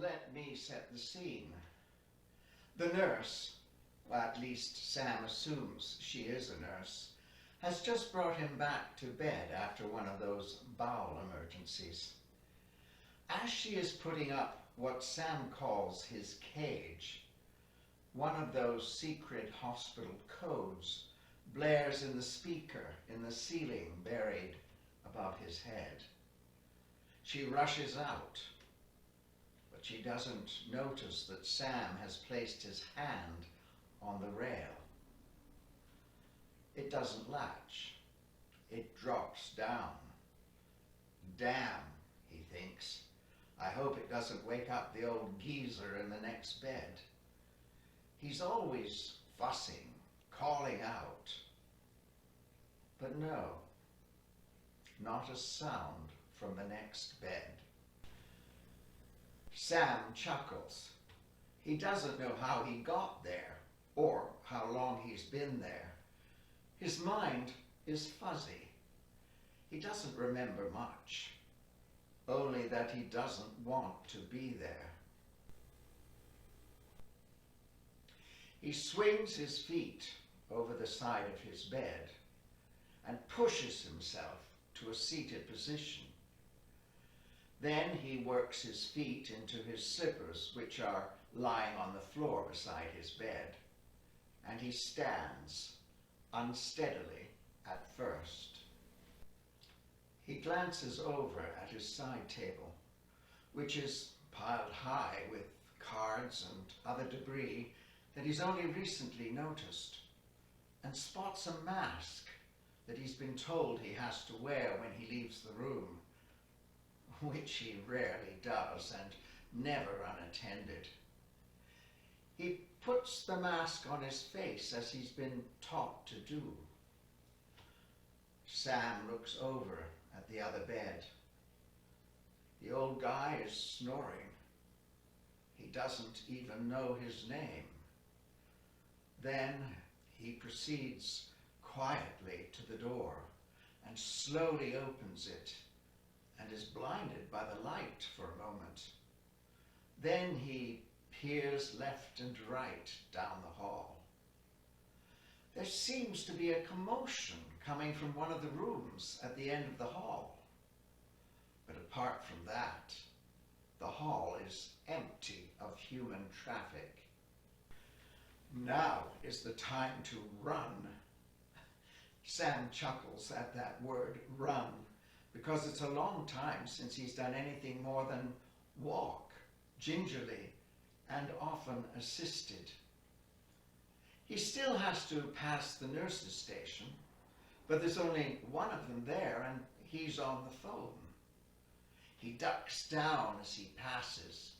let me set the scene. The nurse, well, at least Sam assumes she is a nurse, has just brought him back to bed after one of those bowel emergencies. As she is putting up what Sam calls his cage, one of those secret hospital codes blares in the speaker in the ceiling buried above his head. She rushes out, but she doesn't notice that Sam has placed his hand on the rail. It doesn't latch. It drops down. Damn, he thinks. I hope it doesn't wake up the old geezer in the next bed. He's always fussing, calling out. But no, not a sound from the next bed. Sam chuckles. He doesn't know how he got there or how long he's been there. His mind is fuzzy. He doesn't remember much, only that he doesn't want to be there. He swings his feet over the side of his bed and pushes himself to a seated position. Then he works his feet into his slippers, which are lying on the floor beside his bed, and he stands unsteadily at first. He glances over at his side table, which is piled high with cards and other debris that he's only recently noticed, and spots a mask that he's been told he has to wear when he leaves the room, which he rarely does and never unattended. He puts the mask on his face as he's been taught to do. Sam looks over at the other bed. The old guy is snoring. He doesn't even know his name. Then he proceeds quietly to the door and slowly opens it and is blinded by the light for a moment. Then he peers left and right down the hall. There seems to be a commotion coming from one of the rooms at the end of the hall. But apart from that, the hall is empty of human traffic. Now is the time to run. Sam chuckles at that word, run, because it's a long time since he's done anything more than walk, gingerly, and often assisted. He still has to pass the nurse's station, but there's only one of them there, and he's on the phone. He ducks down as he passes,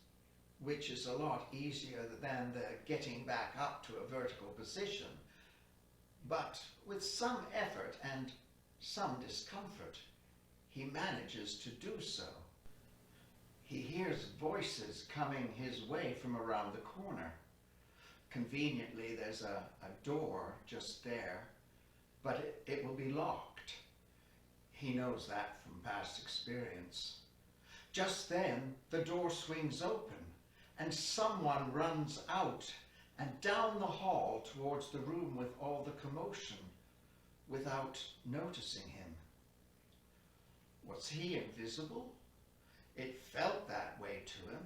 which is a lot easier than the getting back up to a vertical position, but with some effort and some discomfort, he manages to do so. He hears voices coming his way from around the corner. Conveniently, there's a door just there, but it will be locked. He knows that from past experience. Just then, the door swings open, and someone runs out and down the hall towards the room with all the commotion, without noticing him. Was he invisible? It felt that way to him.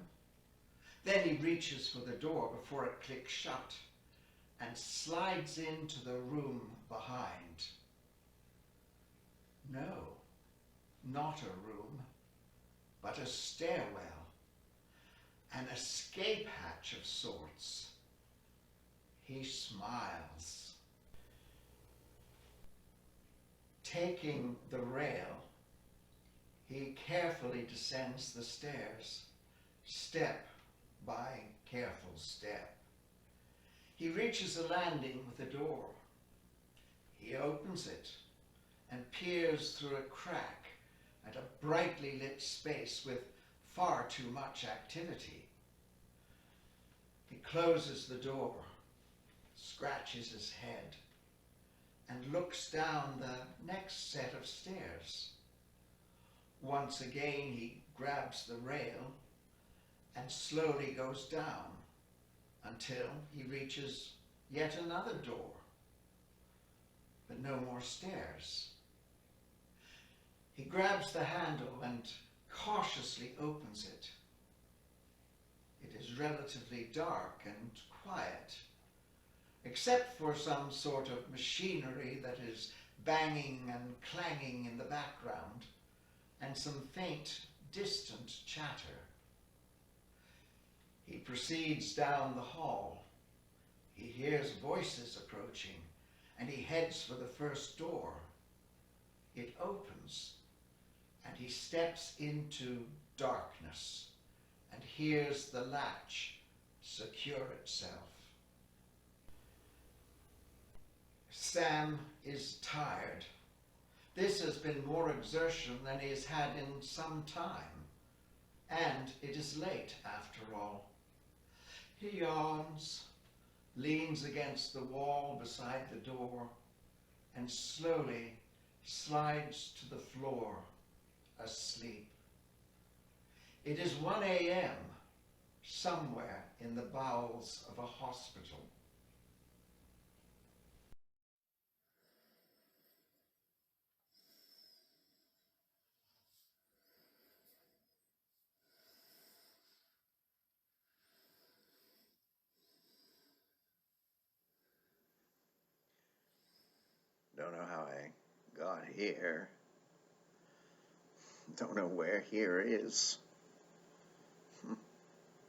Then he reaches for the door before it clicks shut and slides into the room behind. No, not a room, but a stairwell, an escape hatch of sorts. He smiles. Taking the rail, he carefully descends the stairs, step by careful step. He reaches a landing with a door. He opens it and peers through a crack at a brightly lit space with far too much activity. He closes the door, scratches his head, and looks down the next set of stairs. Once again he grabs the rail and slowly goes down until he reaches yet another door, but no more stairs. He grabs the handle and cautiously opens it. It is relatively dark and quiet, except for some sort of machinery that is banging and clanging in the background, and some faint, distant chatter. He proceeds down the hall. He hears voices approaching, and he heads for the first door. It opens, and he steps into darkness and hears the latch secure itself. Sam is tired. This has been more exertion than he has had in some time, and it is late after all. He yawns, leans against the wall beside the door, and slowly slides to the floor, asleep. It is 1 a.m., somewhere in the bowels of a hospital. Don't know how I got here. Don't know where here is.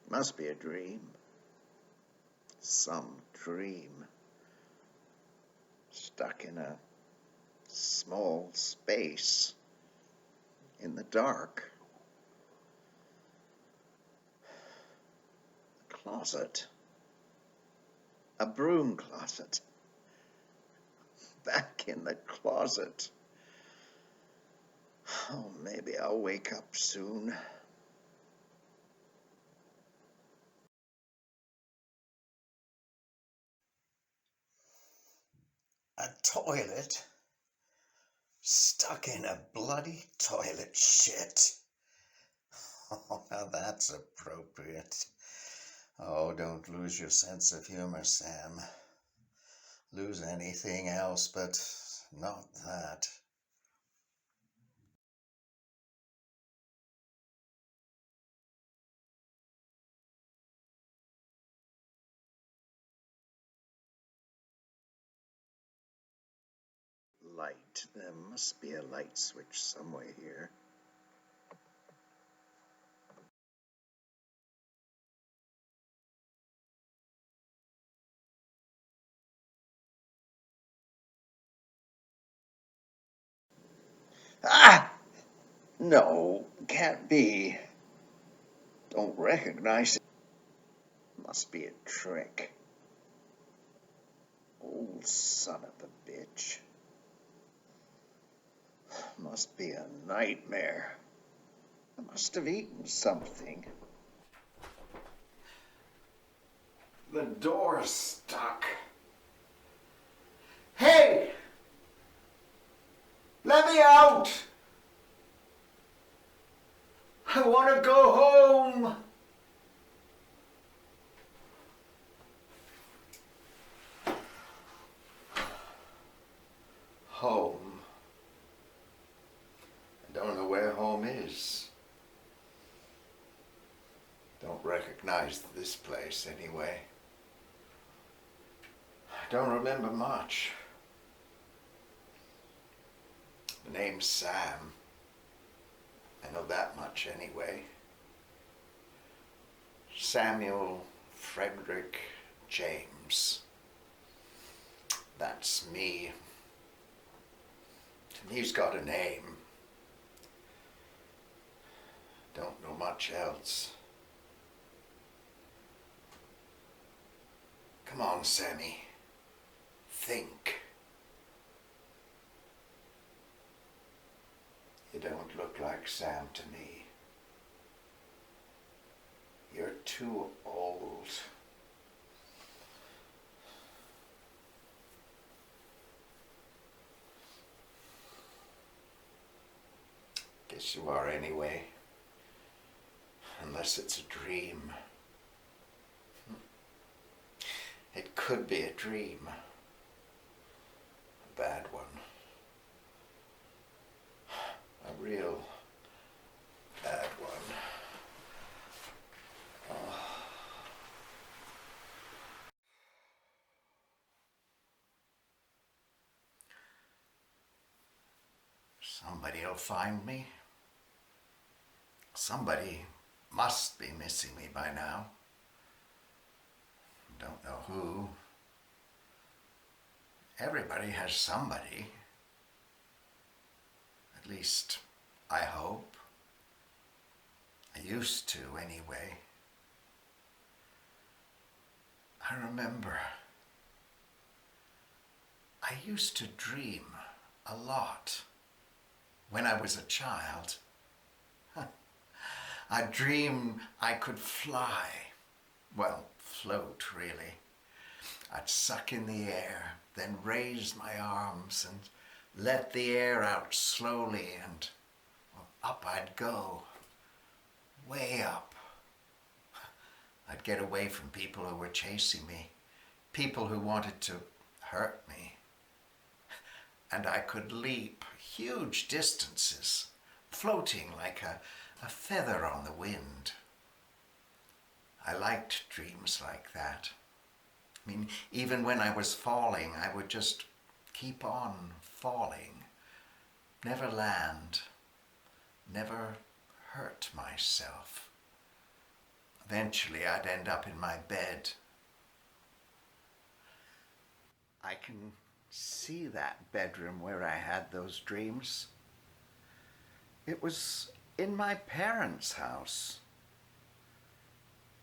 Must be a dream. Some dream. Stuck in a small space in the dark. A closet. A broom closet. Back in the closet. Oh, maybe I'll wake up soon. A toilet? Stuck in a bloody toilet shit. Oh, now that's appropriate. Oh, don't lose your sense of humor, Sam. Lose anything else, but not that. Light. There must be a light switch somewhere here. Ah! No, can't be. Don't recognize it. Must be a trick. Old son of a bitch. Must be a nightmare. I must have eaten something. The door's stuck. Hey! Let me out! I want to go home! Home. I don't know where home is. Don't recognize this place anyway. I don't remember much. The name's Sam. I know that much anyway. Samuel Frederick James. That's me. And he's got a name. Don't know much else. Come on, Sammy. Think. You don't look like Sam to me. You're too old. Guess you are anyway. unless it's a dream. It could be a dream. A bad one. A real bad one. Somebody'll find me. Somebody must be missing me by now. Don't know who. Everybody has somebody. At least, I hope. I used to, anyway. I remember. I used to dream a lot when I was a child. I dreamed I could fly. Well, float, really. I'd suck in the air, then raise my arms and let the air out slowly, and up I'd go, way up. I'd get away from people who were chasing me, people who wanted to hurt me. And I could leap huge distances, floating like a feather on the wind. I liked dreams like that. I mean, even when I was falling, I would just keep on falling, never land, never hurt myself. Eventually, I'd end up in my bed. I can see that bedroom where I had those dreams. It was in my parents' house.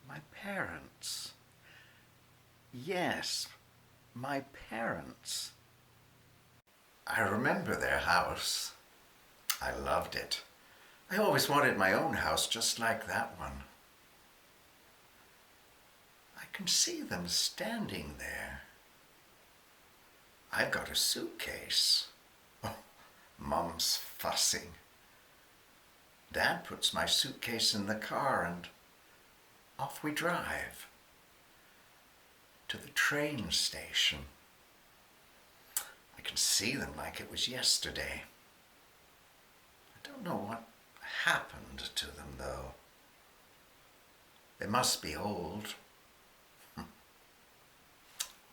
My parents. Yes, my parents. I remember their house. I loved it. I always wanted my own house just like that one. I can see them standing there. I've got a suitcase. Oh, Mum's fussing. Dad puts my suitcase in the car and off we drive to the train station. I can see them like it was yesterday. I don't know what happened to them, though. They must be old.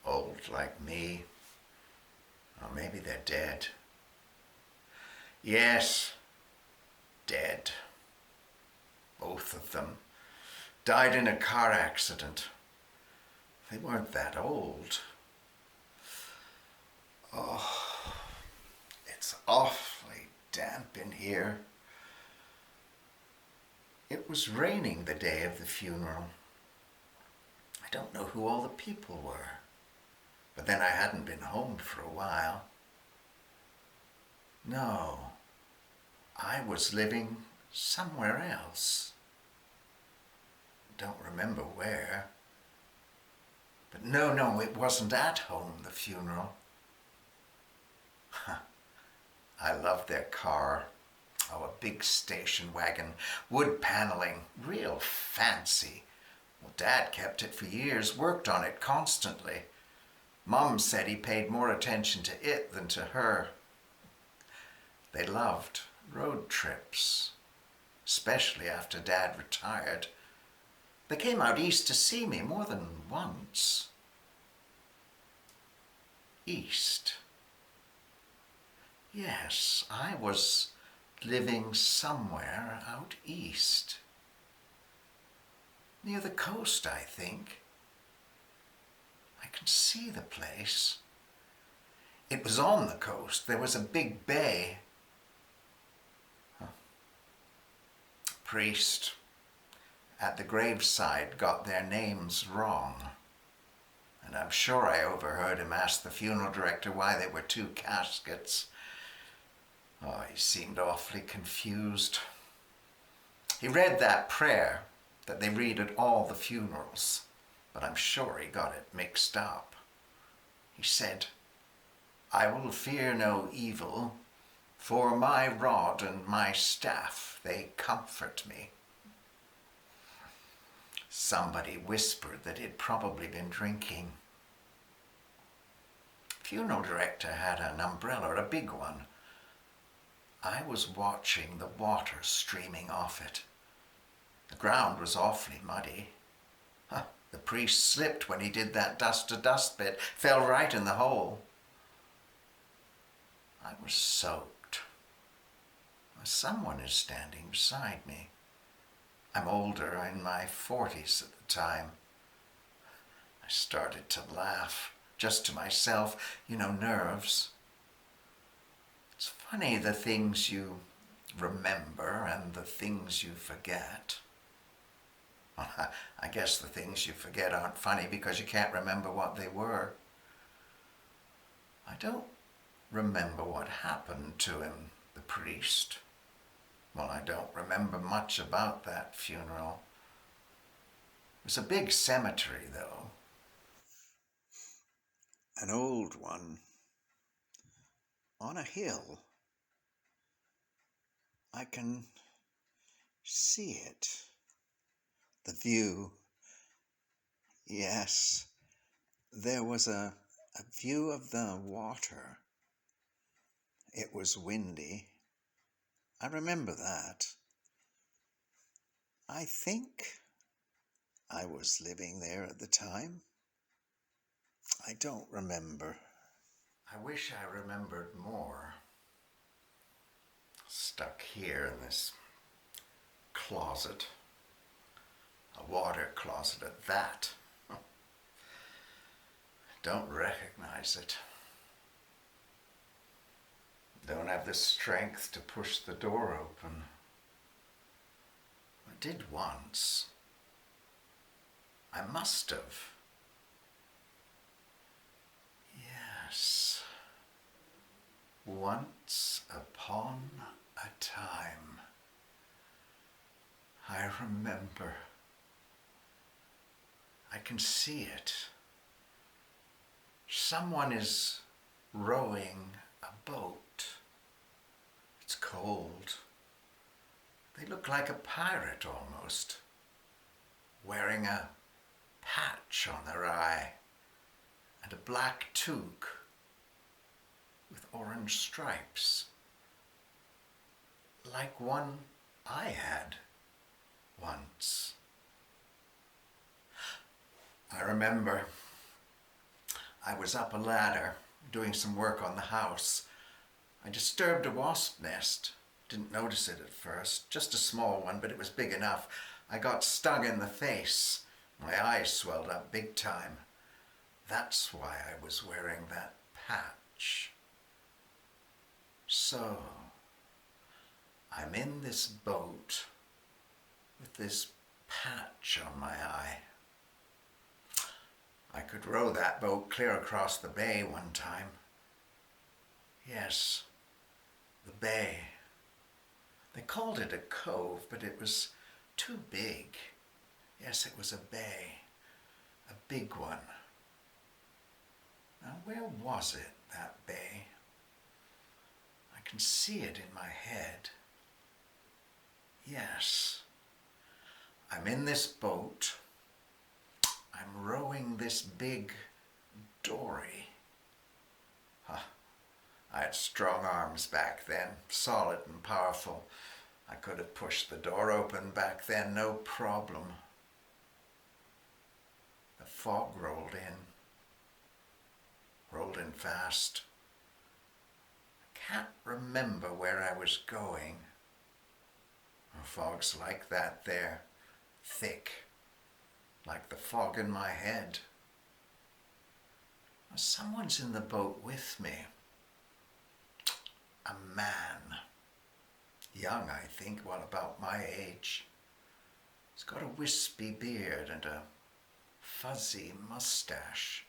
Old like me. Or maybe they're dead. Yes, dead. Both of them. Died in a car accident. They weren't that old. Oh, it's awfully damp in here. It was raining the day of the funeral. I don't know who all the people were, but then I hadn't been home for a while. No, I was living somewhere else. Don't remember where. But no, it wasn't at home, the funeral. I loved their car. Oh, a big station wagon, wood paneling, real fancy. Well, Dad kept it for years, worked on it constantly. Mum said he paid more attention to it than to her. They loved road trips, especially after Dad retired. They came out east to see me more than once. East. Yes, I was living somewhere out east. Near the coast, I think. I can see the place. It was on the coast. There was a big bay. Priest at the graveside got their names wrong. And I'm sure I overheard him ask the funeral director why there were two caskets. Oh, he seemed awfully confused. He read that prayer that they read at all the funerals, but I'm sure he got it mixed up. He said, "I will fear no evil, for my rod and my staff, they comfort me." Somebody whispered that he'd probably been drinking. Funeral director had an umbrella, a big one. I was watching the water streaming off it. The ground was awfully muddy. The priest slipped when he did that dust-to-dust bit, fell right in the hole. I was soaked. Someone is standing beside me. I'm older, in my 40s at the time. I started to laugh, just to myself, nerves. It's funny the things you remember and the things you forget. Well, I guess the things you forget aren't funny because you can't remember what they were. I don't remember what happened to him, the priest. Well, I don't remember much about that funeral. It was a big cemetery, though. An old one. On a hill. I can see it. The view. Yes, there was a view of the water. It was windy. I remember that. I think I was living there at the time. I don't remember. I wish I remembered more. Stuck here in this closet. A water closet at that. Don't recognize it. Don't have the strength to push the door open. I did once. I must have. Yes. Once upon a time. I remember. I can see it. Someone is rowing a boat. It's cold. They look like a pirate almost, wearing a patch on their eye and a black toque with orange stripes, like one I had once. I remember I was up a ladder doing some work on the house. I disturbed a wasp nest. Didn't notice it at first, just a small one, but it was big enough. I got stung in the face. My eyes swelled up big time. That's why I was wearing that patch. So, I'm in this boat with this patch on my eye. I could row that boat clear across the bay one time. Yes, the bay. They called it a cove, but it was too big. Yes, it was a bay, a big one. Now, where was it, that bay? I can see it in my head. Yes, I'm in this boat. I'm rowing this big dory. I had strong arms back then, solid and powerful. I could have pushed the door open back then, no problem. The fog rolled in fast. I can't remember where I was going. Fog's like that there, thick, like the fog in my head. Someone's in the boat with me. A man. Young, I think, well, about my age. He's got a wispy beard and a fuzzy mustache.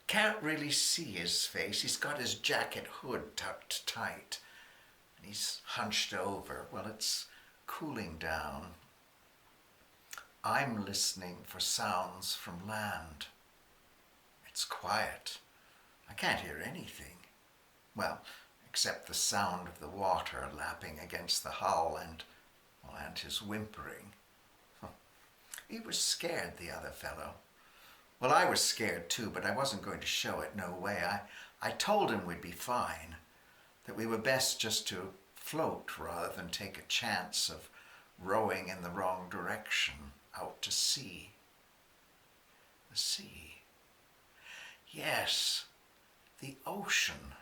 Can't really see his face. He's got his jacket hood tucked tight. And he's hunched over. Well, it's cooling down. I'm listening for sounds from land. It's quiet. I can't hear anything. Well, except the sound of the water lapping against the hull and his whimpering. He was scared, the other fellow. Well, I was scared too, but I wasn't going to show it, no way. I told him we'd be fine, that we were best just to float rather than take a chance of rowing in the wrong direction out to sea. The sea. Yes, the ocean,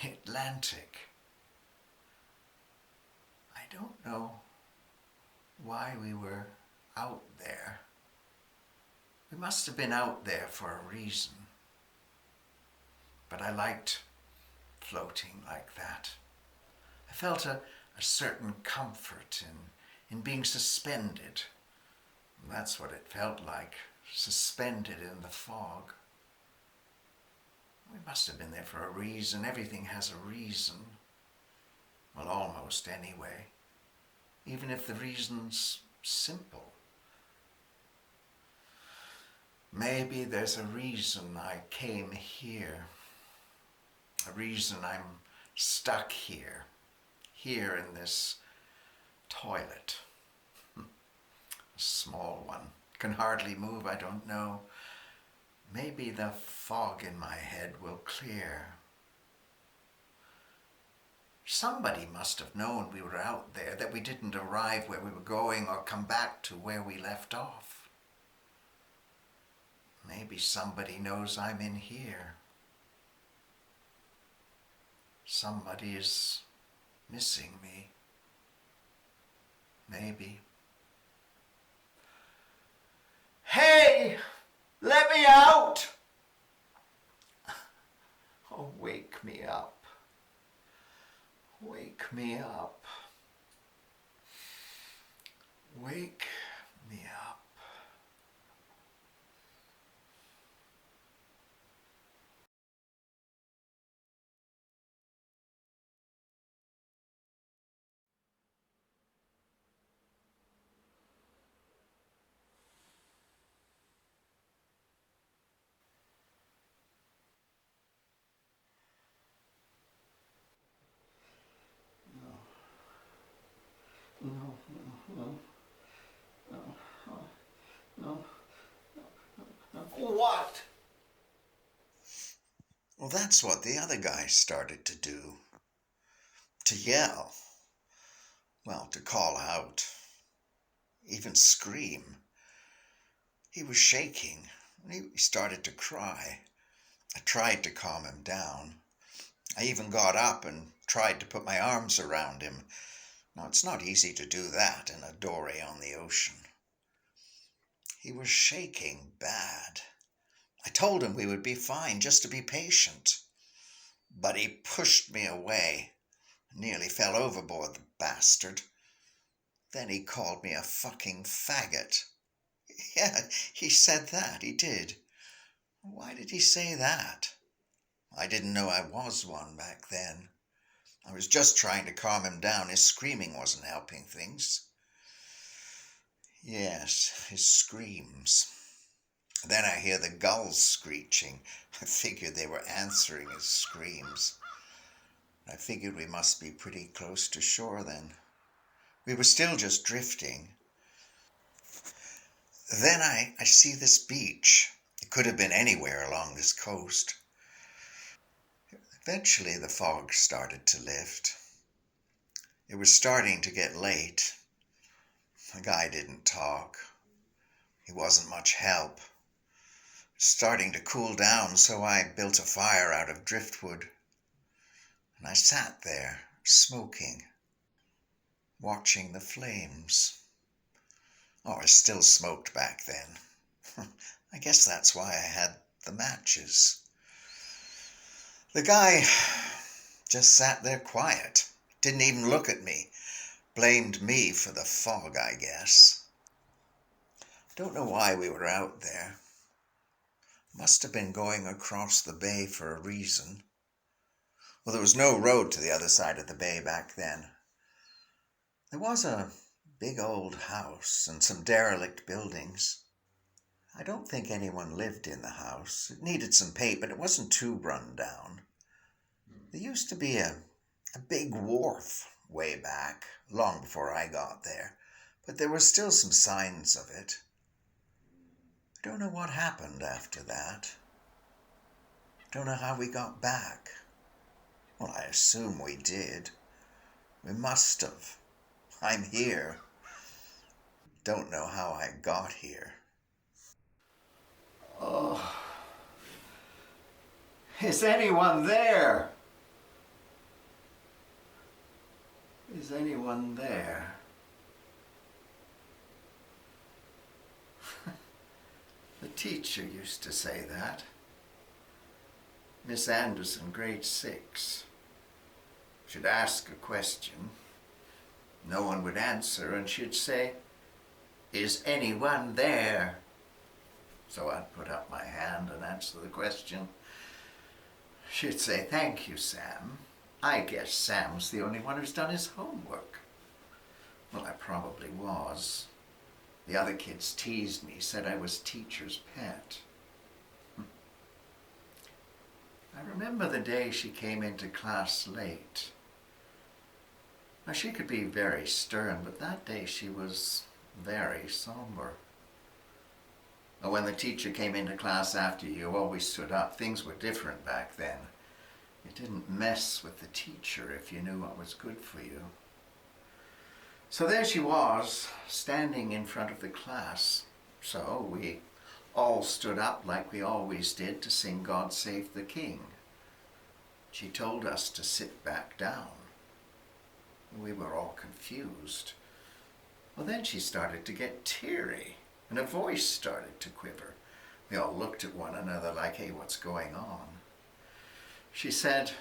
the Atlantic. I don't know why we were out there. We must have been out there for a reason. But I liked floating like that. I felt a certain comfort in being suspended. And that's what it felt like, suspended in the fog. We must have been there for a reason. Everything has a reason. Well, almost anyway. Even if the reason's simple. Maybe there's a reason I came here. A reason I'm stuck here. Here in this toilet. A small one. Can hardly move, I don't know. Maybe the fog in my head will clear. Somebody must have known we were out there, that we didn't arrive where we were going or come back to where we left off. Maybe somebody knows I'm in here. Somebody is missing me. Maybe. Hey! Let me out! Oh, wake me up. Wake me up. Wake me up. No, no, no, no, no. What? Well, that's what the other guy started to do. To yell. Well, to call out. Even scream. He was shaking. He started to cry. I tried to calm him down. I even got up and tried to put my arms around him. Now, it's not easy to do that in a dory on the ocean. He was shaking bad. I told him we would be fine, just to be patient. But he pushed me away. Nearly fell overboard, the bastard. Then he called me a fucking faggot. Yeah, he said that, he did. Why did he say that? I didn't know I was one back then. I was just trying to calm him down. His screaming wasn't helping things. Yes, his screams. Then I hear the gulls screeching. I figured they were answering his screams. I figured we must be pretty close to shore then. We were still just drifting. Then I see this beach. It could have been anywhere along this coast. Eventually the fog started to lift. It was starting to get late. The guy didn't talk. He wasn't much help. Starting to cool down, so I built a fire out of driftwood. And I sat there, smoking, watching the flames. Oh, I still smoked back then. I guess that's why I had the matches. The guy just sat there quiet, didn't even look at me, blamed me for the fog, I guess. Don't know why we were out there. Must have been going across the bay for a reason. Well, there was no road to the other side of the bay back then. There was a big old house and some derelict buildings. I don't think anyone lived in the house. It needed some paint, but it wasn't too run down. There used to be a big wharf way back, long before I got there. but there were still some signs of it. I don't know what happened after that. I don't know how we got back. Well, I assume we did. We must have. I'm here. Don't know how I got here. Oh, is anyone there? Is anyone there? The teacher used to say that. Miss Anderson, grade 6. She'd ask a question. No one would answer, and she'd say, "Is anyone there?" So I'd put up my hand and answer the question. She'd say, "Thank you, Sam. I guess Sam's the only one who's done his homework." Well, I probably was. The other kids teased me, said I was teacher's pet. I remember the day she came into class late. Now, she could be very stern, but that day she was very somber. When the teacher came into class after you always stood up. Things were different back then. You didn't mess with the teacher if you knew what was good for you. So there she was, standing in front of the class. So we all stood up like we always did to sing "God Save the King." She told us to sit back down. We were all confused. Well, then she started to get teary, and her voice started to quiver. We all looked at one another like, "Hey, what's going on?" She said,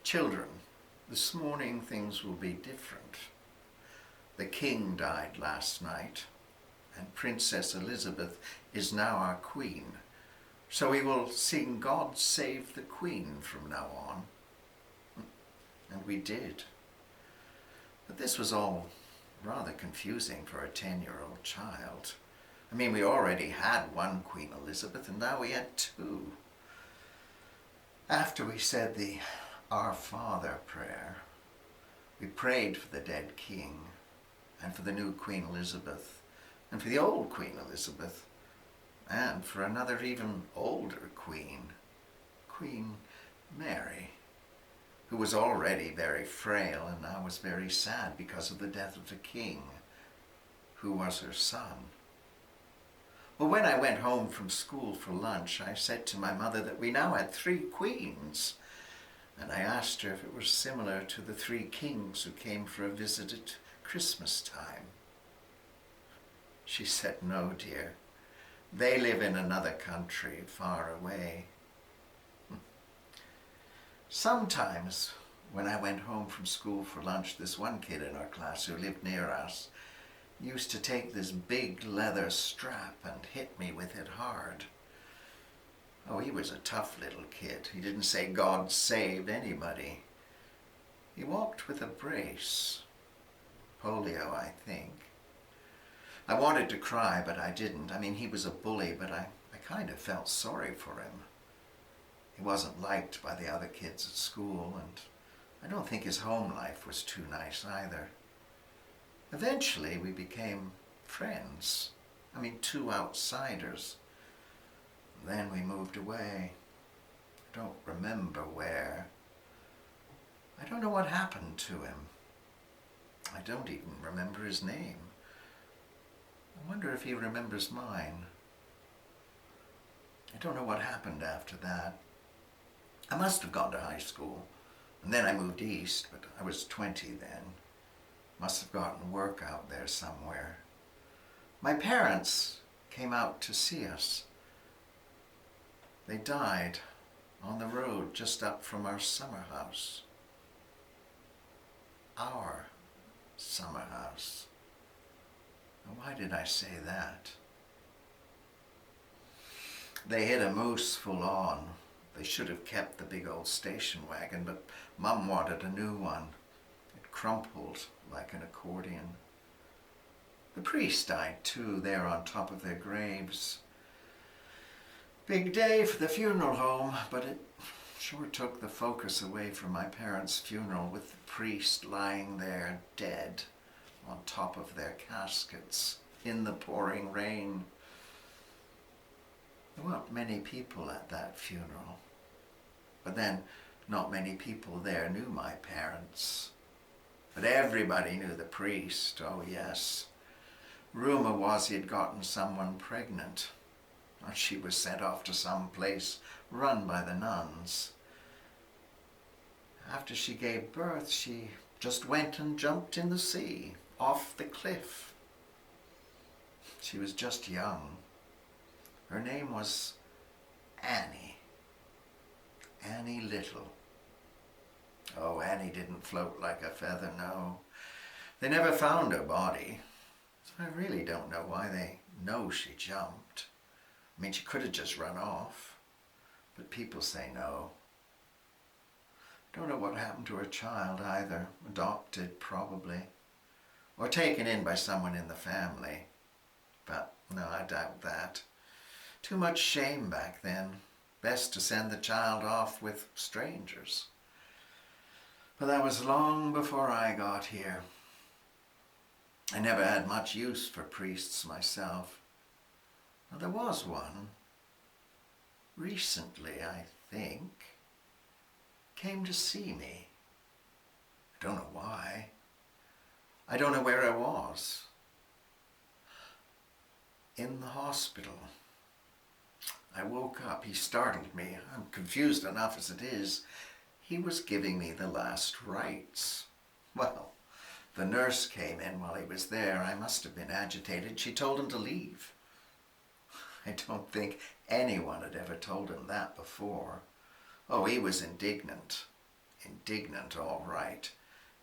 "Children, this morning things will be different. The king died last night, and Princess Elizabeth is now our queen. So we will sing 'God Save the Queen' from now on." And we did. But this was all rather confusing for a 10-year-old child. I mean, we already had one Queen Elizabeth, and now we had two. After we said the Our Father prayer, we prayed for the dead king, and for the new Queen Elizabeth, and for the old Queen Elizabeth, and for another even older queen, Queen Mary, who was already very frail and now was very sad because of the death of the king, who was her son. Well, when I went home from school for lunch, I said to my mother that we now had 3 queens, and I asked her if it was similar to the 3 kings who came for a visit at Christmas time. She said, "No, dear. They live in another country far away." Sometimes when I went home from school for lunch, this one kid in our class who lived near us used to take this big leather strap and hit me with it hard. Oh, he was a tough little kid. He didn't say "God saved" anybody. He walked with a brace. Polio, I think. I wanted to cry, but I didn't. I mean, he was a bully, but I kind of felt sorry for him. He wasn't liked by the other kids at school, and I don't think his home life was too nice either. Eventually, we became friends. I mean, 2 outsiders. Then we moved away. I don't remember where. I don't know what happened to him. I don't even remember his name. I wonder if he remembers mine. I don't know what happened after that. I must have gone to high school, and then I moved east, but I was 20 then. Must have gotten work out there somewhere. My parents came out to see us. They died on the road just up from our summer house. Our summer house. Why did I say that? They hit a moose full on. They should have kept the big old station wagon, but Mum wanted a new one. It crumpled like an accordion. The priest died too, there on top of their graves. Big day for the funeral home, but it sure took the focus away from my parents' funeral with the priest lying there dead on top of their caskets in the pouring rain. There weren't many people at that funeral, but then not many people there knew my parents. But everybody knew the priest, oh yes. Rumor was he had gotten someone pregnant, and she was sent off to some place run by the nuns. After she gave birth, she just went and jumped in the sea, off the cliff. She was just young. Her name was Annie. Annie Little. Oh, Annie didn't float like a feather, no. They never found her body. So I really don't know why they know she jumped. I mean, she could have just run off. But people say no. Don't know what happened to her child either. Adopted, probably. Or taken in by someone in the family. But no, I doubt that. Too much shame back then. Best to send the child off with strangers. But that was long before I got here. I never had much use for priests myself. Well, there was one. Recently, I think. Came to see me. I don't know why. I don't know where I was. In the hospital. I woke up. He startled me. I'm confused enough as it is. He was giving me the last rites. Well, the nurse came in while he was there. I must have been agitated. She told him to leave. I don't think anyone had ever told him that before. Oh, he was indignant. Indignant, all right.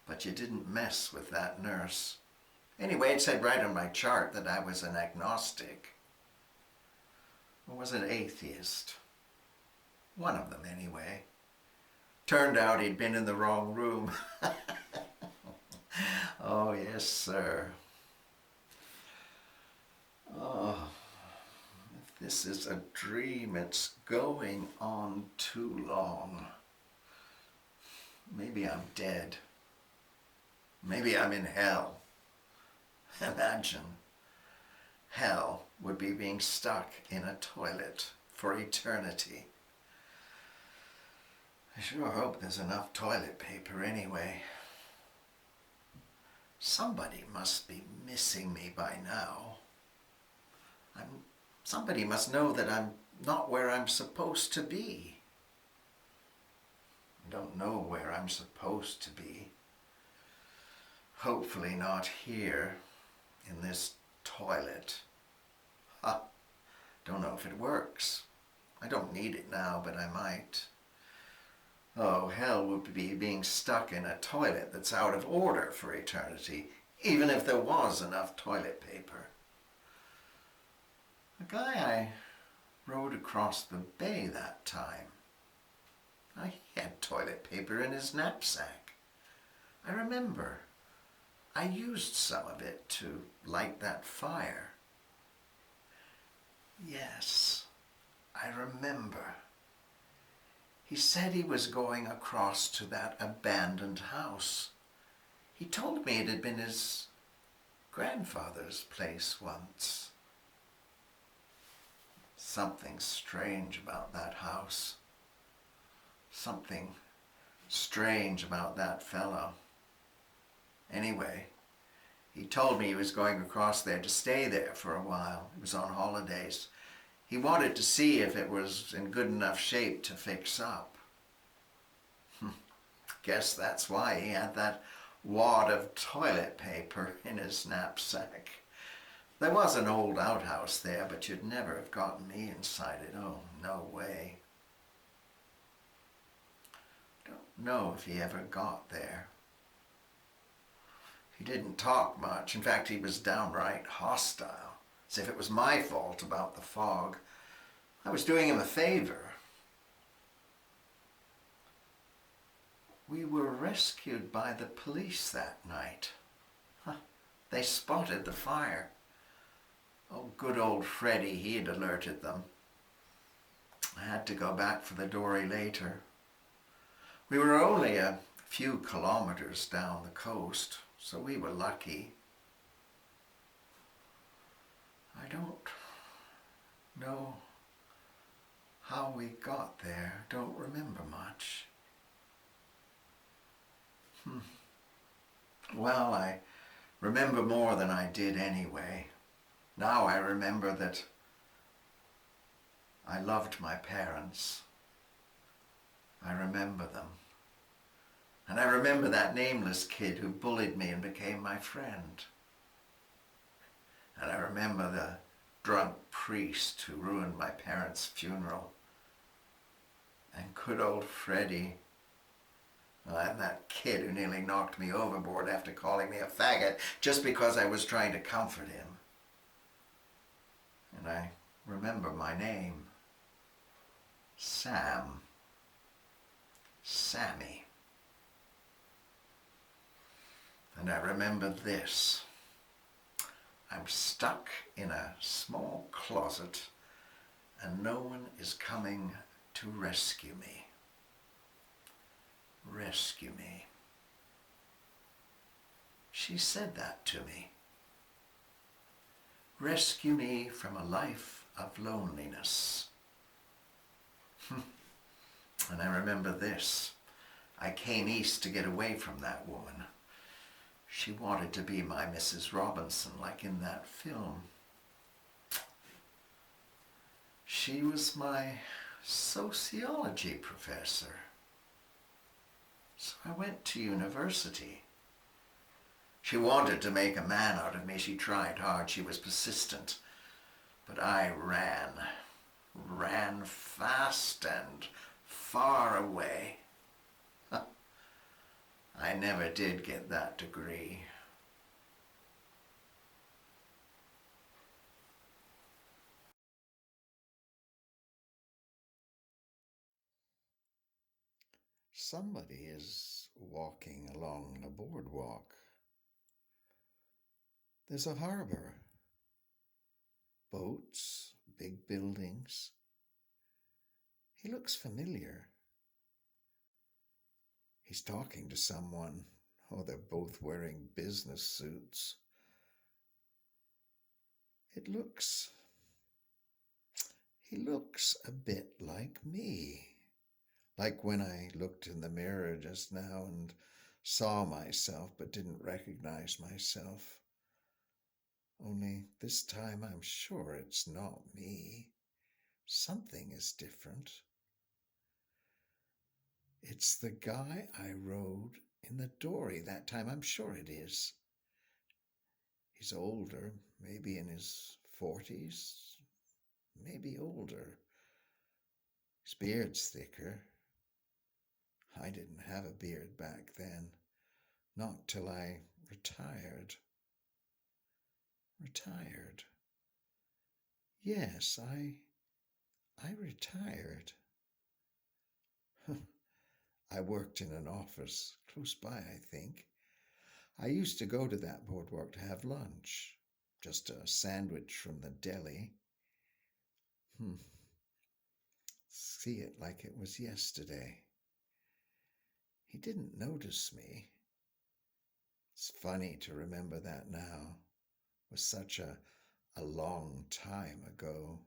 But you didn't mess with that nurse. Anyway, it said right on my chart that I was an agnostic. Or was it atheist? One of them, anyway. Turned out he'd been in the wrong room. Oh, yes, sir. Oh, if this is a dream, it's going on too long. Maybe I'm dead. Maybe I'm in hell. Imagine. Hell would be being stuck in a toilet for eternity. I sure hope there's enough toilet paper anyway. Somebody must be missing me by now. Somebody must know that I'm not where I'm supposed to be. I don't know where I'm supposed to be. Hopefully not here, in this toilet. Don't know if it works. I don't need it now, but I might. Oh, hell would be being stuck in a toilet that's out of order for eternity, even if there was enough toilet paper. The guy I rode across the bay that time, he had toilet paper in his knapsack. I remember. I used some of it to light that fire. Yes, I remember. He said he was going across to that abandoned house. He told me it had been his grandfather's place once. Something strange about that house. Something strange about that fellow. Anyway, he told me he was going across there to stay there for a while. He was on holidays. He wanted to see if it was in good enough shape to fix up. Guess that's why he had that wad of toilet paper in his knapsack. There was an old outhouse there, but you'd never have gotten me inside it. Oh, no way. Don't know if he ever got there. He didn't talk much. In fact, he was downright hostile, as if it was my fault about the fog. I was doing him a favor. We were rescued by the police that night. They spotted the fire. Oh, good old Freddie, he had alerted them. I had to go back for the dory later. We were only a few kilometers down the coast, so we were lucky. I don't know how we got there. Don't remember much. Well, I remember more than I did anyway. Now I remember that I loved my parents. I remember them. And I remember that nameless kid who bullied me and became my friend. And I remember the drunk priest who ruined my parents' funeral. And good old Freddie. And that kid who nearly knocked me overboard after calling me a faggot just because I was trying to comfort him. And I remember my name. Sam. Sammy. And I remember this. I'm stuck in a small closet and no one is coming to rescue me. Rescue me. She said that to me. Rescue me from a life of loneliness. And I remember this. I came east to get away from that woman. She wanted to be my Mrs. Robinson, like in that film. She was my sociology professor. So I went to university. She wanted to make a man out of me. She tried hard. She was persistent. But I ran fast and far away. I never did get that degree. Somebody is walking along a boardwalk. There's a harbor. Boats, big buildings. He looks familiar. He's talking to someone. Oh, they're both wearing business suits. He looks a bit like me. Like when I looked in the mirror just now and saw myself but didn't recognize myself. Only this time I'm sure it's not me. Something is different. It's the guy I rode in the dory that time. I'm sure it is. He's older, maybe in his 40s, maybe older. His beard's thicker. I didn't have a beard back then, not till I retired. Retired. Yes, I retired. I worked in an office close by, I think. I used to go to that boardwalk to have lunch. Just a sandwich from the deli. See it like it was yesterday. He didn't notice me. It's funny to remember that now. It was such a long time ago.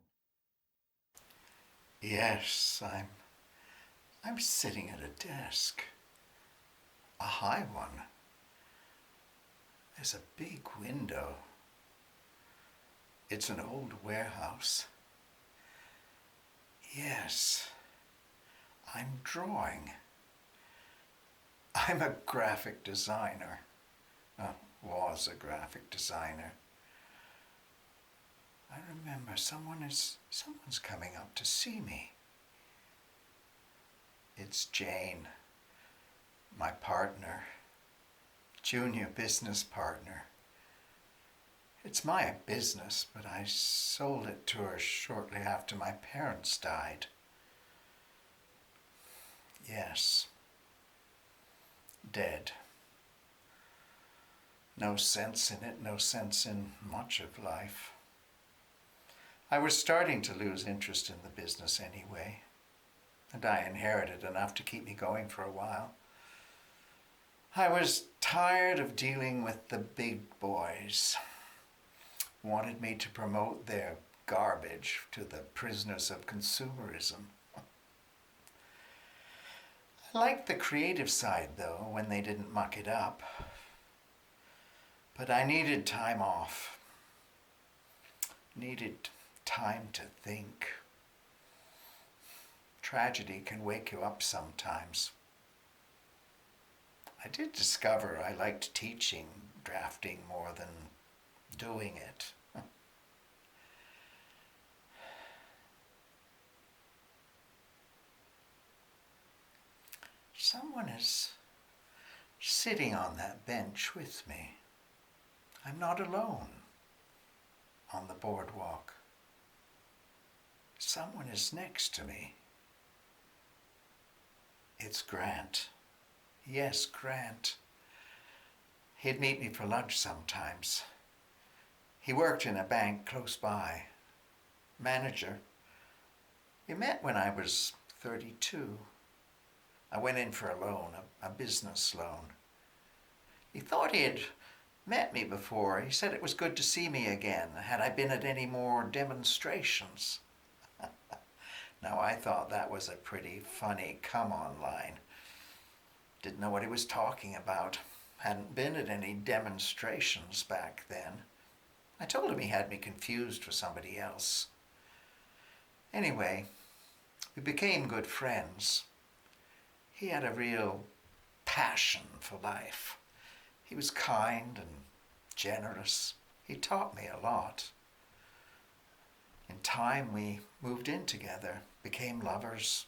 Yes, I'm sitting at a desk. A high one. There's a big window. It's an old warehouse. Yes, I'm drawing. I'm a graphic designer. Was a graphic designer. I remember someone's coming up to see me. It's Jane, my partner, junior business partner. It's my business, but I sold it to her shortly after my parents died. Yes. Dead. No sense in it, no sense in much of life. I was starting to lose interest in the business anyway, and I inherited enough to keep me going for a while. I was tired of dealing with the big boys. wanted me to promote their garbage to the prisoners of consumerism. I liked the creative side, though, when they didn't muck it up. But I needed time off. Needed time to think. Tragedy can wake you up sometimes. I did discover I liked teaching drafting more than doing it. Someone is sitting on that bench with me. I'm not alone on the boardwalk. Someone is next to me. It's Grant. Yes, Grant. He'd meet me for lunch sometimes. He worked in a bank close by. Manager. We met when I was 32. I went in for a loan, a business loan. He thought he had met me before. He said it was good to see me again. Had I been at any more demonstrations? Now, I thought that was a pretty funny come-on line. Didn't know what he was talking about. Hadn't been at any demonstrations back then. I told him he had me confused for somebody else. Anyway, we became good friends. He had a real passion for life. He was kind and generous. He taught me a lot. In time, we moved in together, became lovers,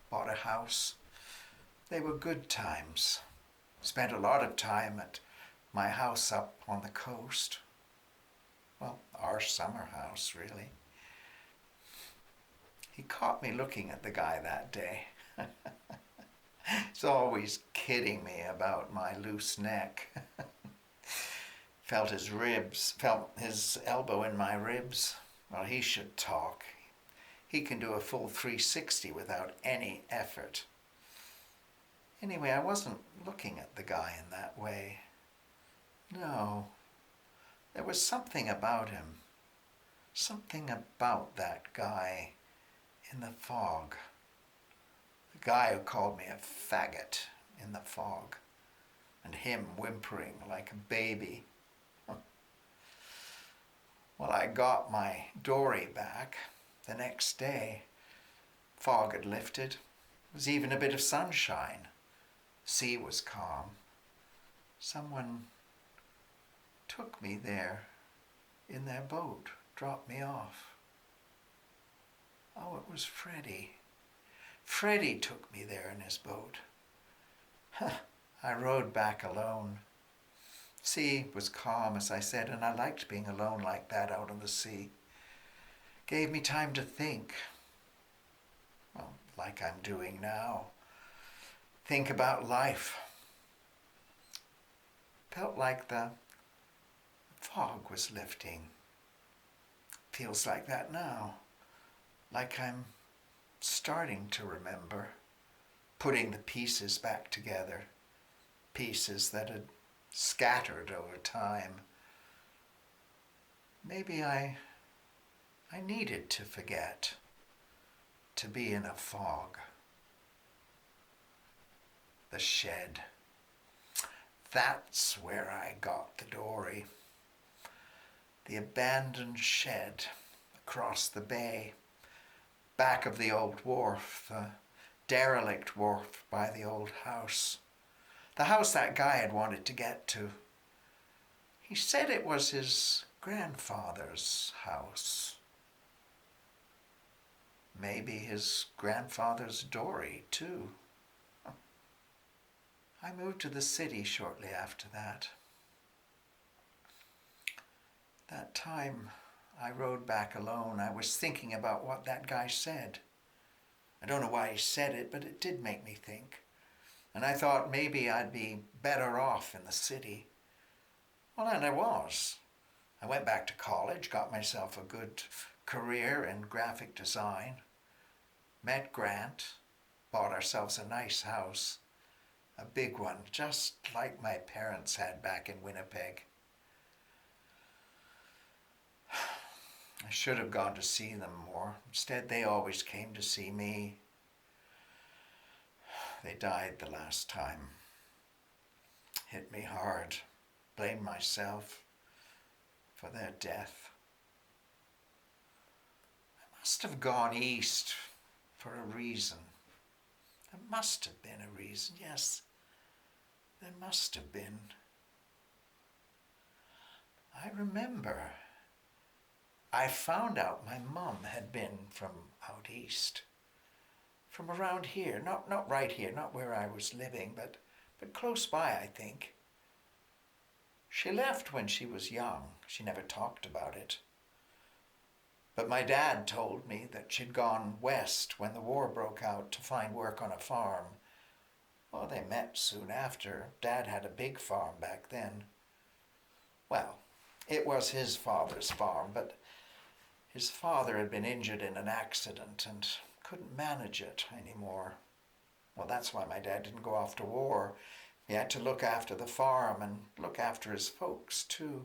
bought a house. They were good times. Spent a lot of time at my house up on the coast. Well, our summer house, really. He caught me looking at the guy that day. He's always kidding me about my loose neck. Felt his elbow in my ribs. Well, he should talk. He can do a full 360 without any effort. Anyway, I wasn't looking at the guy in that way. No, there was something about him. Something about that guy in the fog. The guy who called me a faggot in the fog. And him whimpering like a baby. Well, I got my dory back the next day. Fog had lifted. There was even a bit of sunshine. Sea was calm. Someone took me there in their boat, dropped me off. Oh, it was Freddie. Freddie took me there in his boat. I rowed back alone. Sea was calm, as I said, and I liked being alone like that out on the sea. Gave me time to think. Well, like I'm doing now. Think about life. Felt like the fog was lifting. Feels like that now. Like I'm starting to remember. Putting the pieces back together. Pieces that had scattered over time. Maybe I needed to forget, to be in a fog. The shed. That's where I got the dory. The abandoned shed across the bay, back of the old wharf, the derelict wharf by the old house. The house that guy had wanted to get to. He said it was his grandfather's house. Maybe his grandfather's dory, too. I moved to the city shortly after that. That time I rode back alone, I was thinking about what that guy said. I don't know why he said it, but it did make me think. And I thought maybe I'd be better off in the city. Well, and I was. I went back to college, got myself a good career in graphic design, met Grant, bought ourselves a nice house, a big one, just like my parents had back in Winnipeg. I should have gone to see them more. Instead, they always came to see me. They died the last time. Hit me hard. Blamed myself for their death. I must have gone east for a reason. There must have been a reason. Yes, there must have been. I remember I found out my mum had been from out east. From around here, not right here, not where I was living, but close by, I think. She left when she was young. She never talked about it. But my dad told me that she'd gone west when the war broke out to find work on a farm. Well, they met soon after. Dad had a big farm back then. Well, it was his father's farm, but his father had been injured in an accident and couldn't manage it anymore. Well, that's why my dad didn't go off to war. He had to look after the farm and look after his folks, too.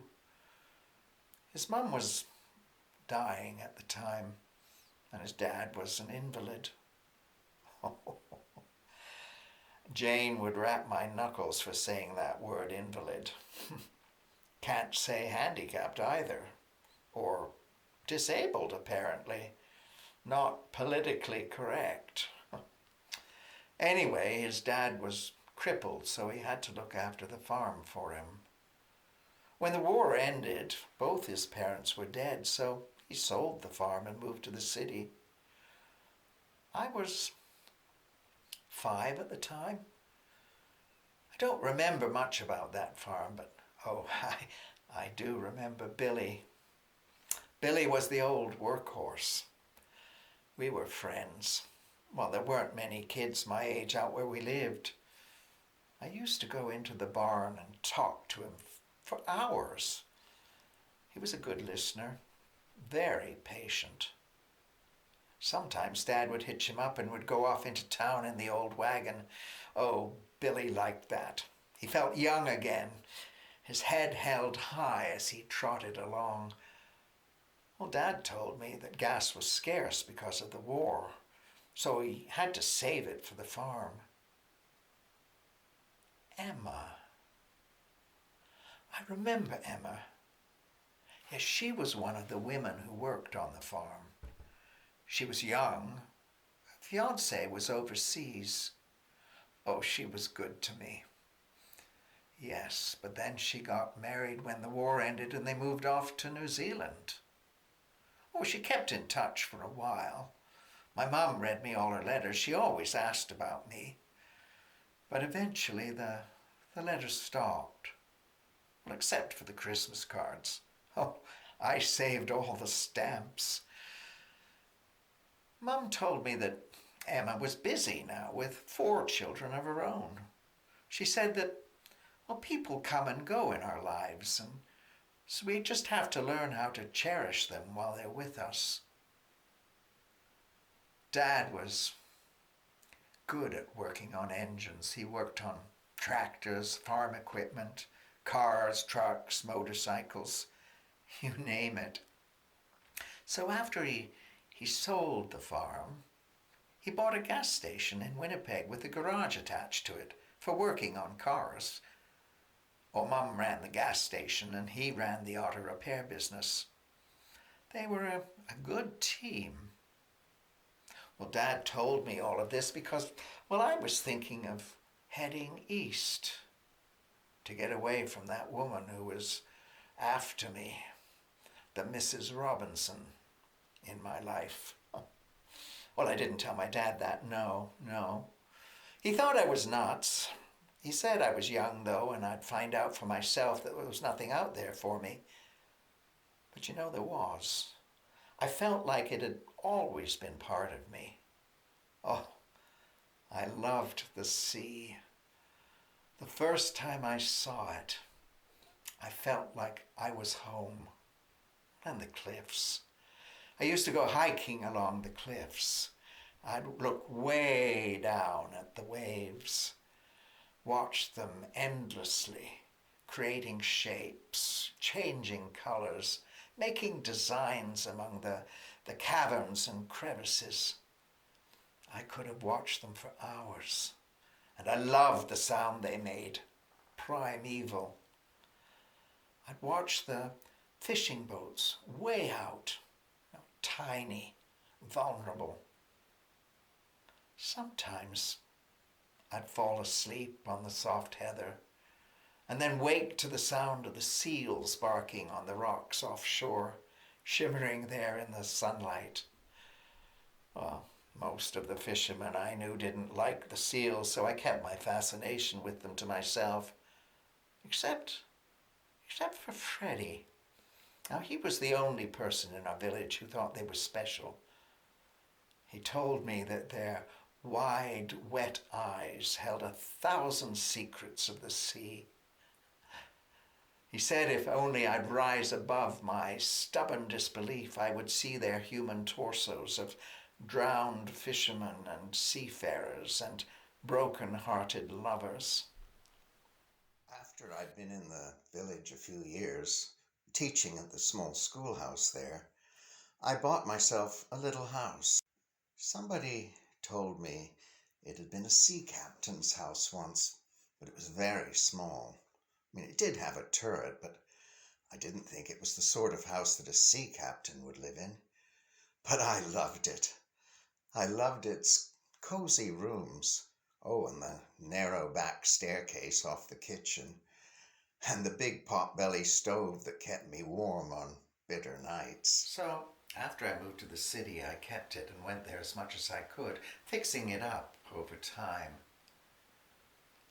His mum was dying at the time, and his dad was an invalid. Jane would rap my knuckles for saying that word, invalid. Can't say handicapped either, or disabled, apparently. Not politically correct. Anyway, his dad was crippled, so he had to look after the farm for him. When the war ended, both his parents were dead, so he sold the farm and moved to the city. I was 5 at the time. I don't remember much about that farm, but I do remember Billy. Billy was the old workhorse. We were friends. Well, there weren't many kids my age out where we lived. I used to go into the barn and talk to him for hours. He was a good listener, very patient. Sometimes Dad would hitch him up and would go off into town in the old wagon. Oh, Billy liked that. He felt young again, his head held high as he trotted along. Well, Dad told me that gas was scarce because of the war, so he had to save it for the farm. Emma. I remember Emma. Yes, she was one of the women who worked on the farm. She was young. Her fiancé was overseas. Oh, she was good to me. Yes, but then she got married when the war ended and they moved off to New Zealand. Oh, she kept in touch for a while. My mum read me all her letters. She always asked about me. But eventually the letters stopped. Well, except for the Christmas cards. Oh, I saved all the stamps. Mum told me that Emma was busy now with 4 children of her own. She said that, well, people come and go in our lives, and so we just have to learn how to cherish them while they're with us. Dad was good at working on engines. He worked on tractors, farm equipment, cars, trucks, motorcycles, you name it. So after he sold the farm, he bought a gas station in Winnipeg with a garage attached to it for working on cars. Well, Mum ran the gas station and he ran the auto repair business. They were a good team. Well, Dad told me all of this because, well, I was thinking of heading east to get away from that woman who was after me, the Mrs. Robinson in my life. Well, I didn't tell my dad that, no. He thought I was nuts. He said I was young, though, and I'd find out for myself that there was nothing out there for me. But you know, there was. I felt like it had always been part of me. Oh, I loved the sea. The first time I saw it, I felt like I was home. And the cliffs. I used to go hiking along the cliffs. I'd look way down at the waves, watch them endlessly, creating shapes, changing colors, making designs among the caverns and crevices. I could have watched them for hours, and I loved the sound they made, primeval. I'd watch the fishing boats way out, tiny, vulnerable. Sometimes I'd fall asleep on the soft heather and then wake to the sound of the seals barking on the rocks offshore, shimmering there in the sunlight. Well, most of the fishermen I knew didn't like the seals, so I kept my fascination with them to myself. Except for Freddie. Now, he was the only person in our village who thought they were special. He told me that their wide, wet eyes held 1,000 secrets of the sea. He said if only I'd rise above my stubborn disbelief, I would see their human torsos of drowned fishermen and seafarers and broken-hearted lovers. After I'd been in the village a few years, teaching at the small schoolhouse there, I bought myself a little house. Somebody told me it had been a sea captain's house once, but it was very small. I mean, it did have a turret, but I didn't think it was the sort of house that a sea captain would live in. But I loved it. I loved its cozy rooms. Oh, and the narrow back staircase off the kitchen, and the big pot-belly stove that kept me warm on bitter nights. So, after I moved to the city, I kept it and went there as much as I could, fixing it up over time.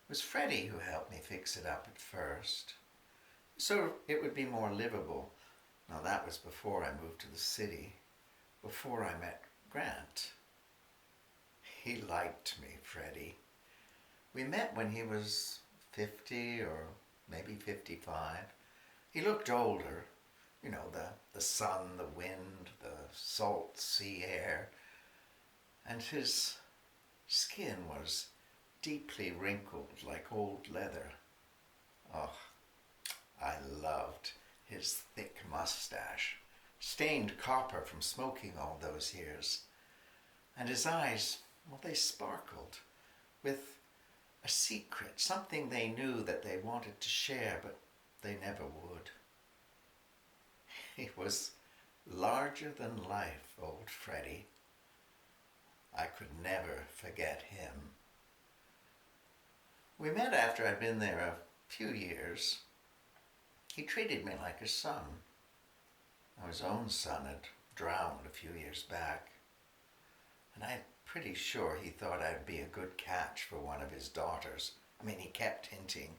It was Freddie who helped me fix it up at first, so it would be more livable. Now, that was before I moved to the city, before I met Grant. He liked me, Freddie. We met when he was 50 or maybe 55. He looked older. You know, the sun, the wind, the salt sea air. And his skin was deeply wrinkled like old leather. Oh, I loved his thick mustache, stained copper from smoking all those years. And his eyes, well, they sparkled with a secret, something they knew that they wanted to share, but they never would. He was larger than life, old Freddie. I could never forget him. We met after I'd been there a few years. He treated me like a son. Now, his own son had drowned a few years back, and I'm pretty sure he thought I'd be a good catch for one of his daughters. I mean, he kept hinting.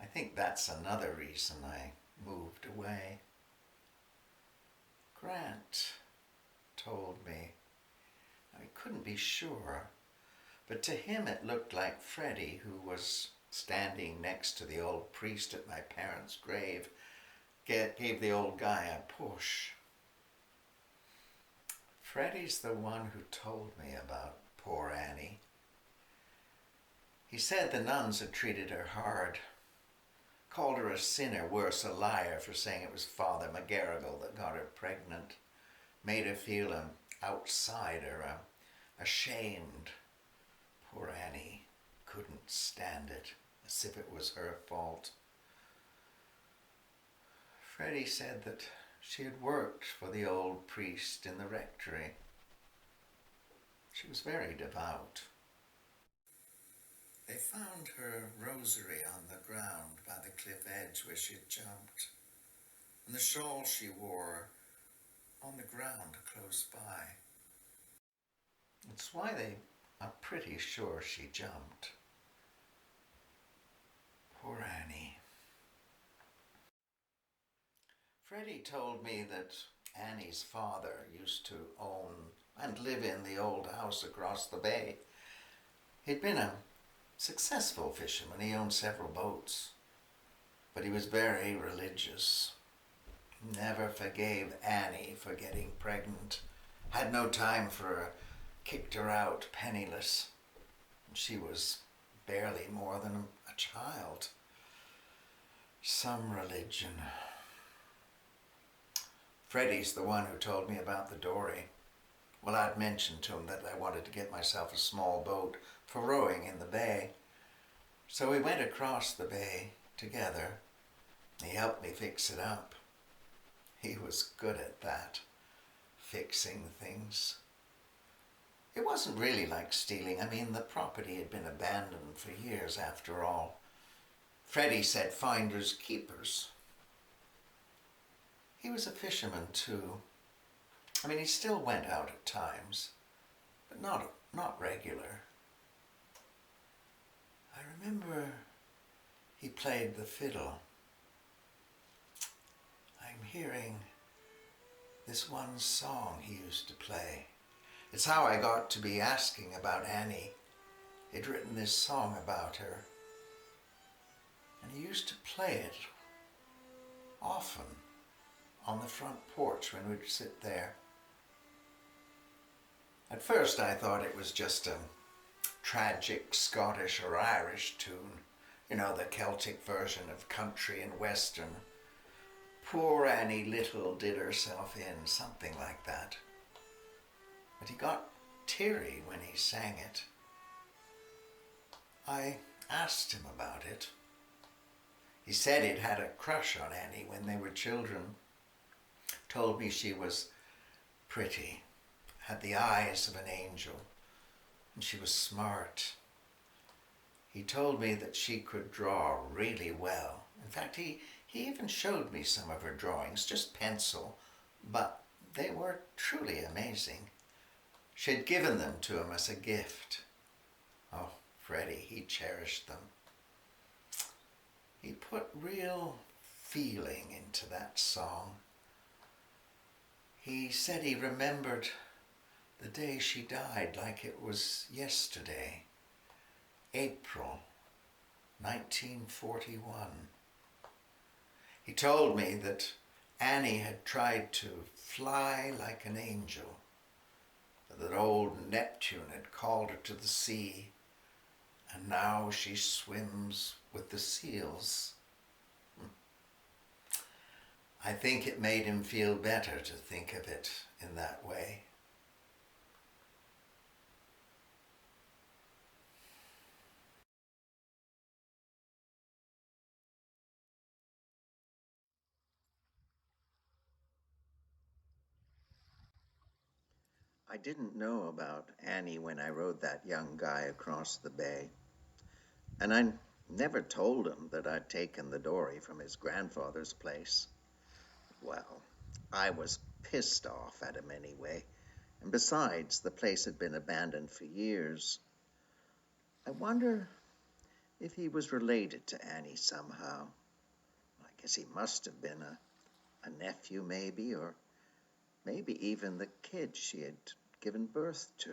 I think that's another reason I moved away. Grant told me. I couldn't be sure, but to him it looked like Freddie, who was standing next to the old priest at my parents' grave, gave the old guy a push. Freddie's the one who told me about poor Annie. He said the nuns had treated her hard, called her a sinner, worse, a liar, for saying it was Father McGarrigle that got her pregnant, made her feel an outsider, ashamed. Poor Annie couldn't stand it, as if it was her fault. Freddie said that she had worked for the old priest in the rectory. She was very devout. They found her rosary on the ground by the cliff edge where she had jumped, and the shawl she wore on the ground close by. It's why they are pretty sure she jumped. Poor Annie. Freddie told me that Annie's father used to own and live in the old house across the bay. He'd been a successful fisherman. He owned several boats, but he was very religious. Never forgave Annie for getting pregnant. Had no time for her. Kicked her out penniless. She was barely more than a child. Some religion. Freddie's the one who told me about the dory. Well, I'd mentioned to him that I wanted to get myself a small boat for rowing in the bay. So we went across the bay together. He helped me fix it up. He was good at that, fixing things. It wasn't really like stealing. I mean, the property had been abandoned for years after all. Freddie said finders keepers. He was a fisherman too. I mean, he still went out at times, but not regular. I remember he played the fiddle. I'm hearing this one song he used to play. It's how I got to be asking about Annie. He'd written this song about her, and he used to play it often on the front porch when we'd sit there. At first I thought it was just a tragic Scottish or Irish tune, you know, the Celtic version of country and western. Poor Annie Little did herself in, something like that. But he got teary when he sang it. I asked him about it. He said he'd had a crush on Annie when they were children. Told me she was pretty, had the eyes of an angel, and she was smart. He told me that she could draw really well. In fact, he even showed me some of her drawings, just pencil, but they were truly amazing. She had given them to him as a gift. Oh, Freddie, he cherished them. He put real feeling into that song. He said he remembered the day she died like it was yesterday, April 1941. He told me that Annie had tried to fly like an angel, that old Neptune had called her to the sea, and now she swims with the seals. I think it made him feel better to think of it in that way. I didn't know about Annie when I rode that young guy across the bay. And I never told him that I'd taken the dory from his grandfather's place. Well, I was pissed off at him anyway. And besides, the place had been abandoned for years. I wonder if he was related to Annie somehow. I guess he must have been a nephew maybe, or maybe even the kid she had given birth to.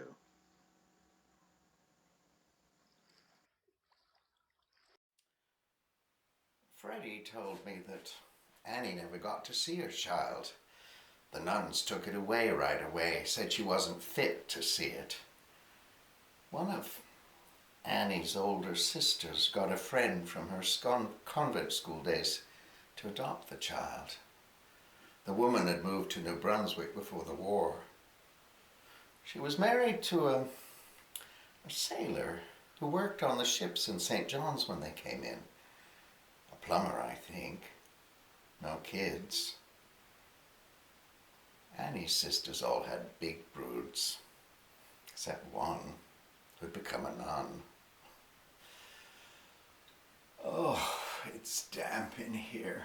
Freddie told me that Annie never got to see her child. The nuns took it away right away, said she wasn't fit to see it. One of Annie's older sisters got a friend from her convent school days to adopt the child. The woman had moved to New Brunswick before the war. She was married to a sailor who worked on the ships in St. John's when they came in. A plumber, I think. No kids. Annie's sisters all had big broods, except one who'd become a nun. Oh, it's damp in here.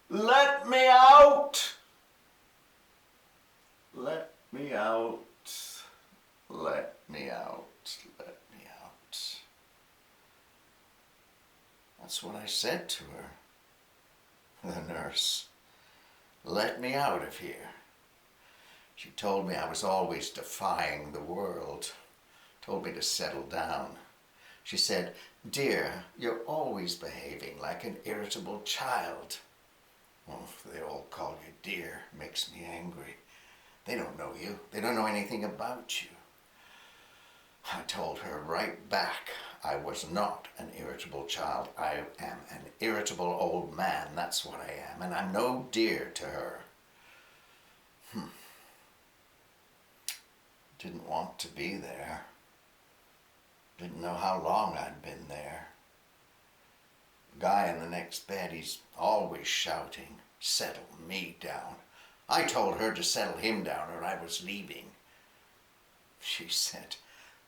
Let me out! Let me out. Let me out. Let me out. That's what I said to her, the nurse. Let me out of here. She told me I was always defying the world. Told me to settle down. She said, "Dear, you're always behaving like an irritable child." Well, if they all call you dear, makes me angry. They don't know you. They don't know anything about you. I told her right back I was not an irritable child. I am an irritable old man, that's what I am, and I'm no dear to her. Didn't want to be there. Didn't know how long I'd been there. Guy in the next bed, he's always shouting, "Settle me down." I told her to settle him down or I was leaving. She said,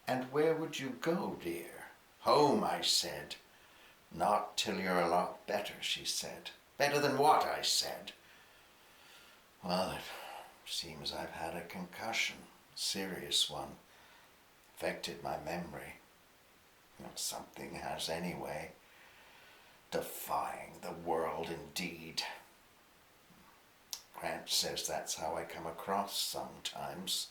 "And where would you go, dear?" "Home," I said. "Not till you're a lot better," she said. "Better than what?" I said. "Well, it seems I've had a concussion, serious one. Affected my memory. Well, something has anyway. Defying the world indeed. Grant says that's how I come across sometimes.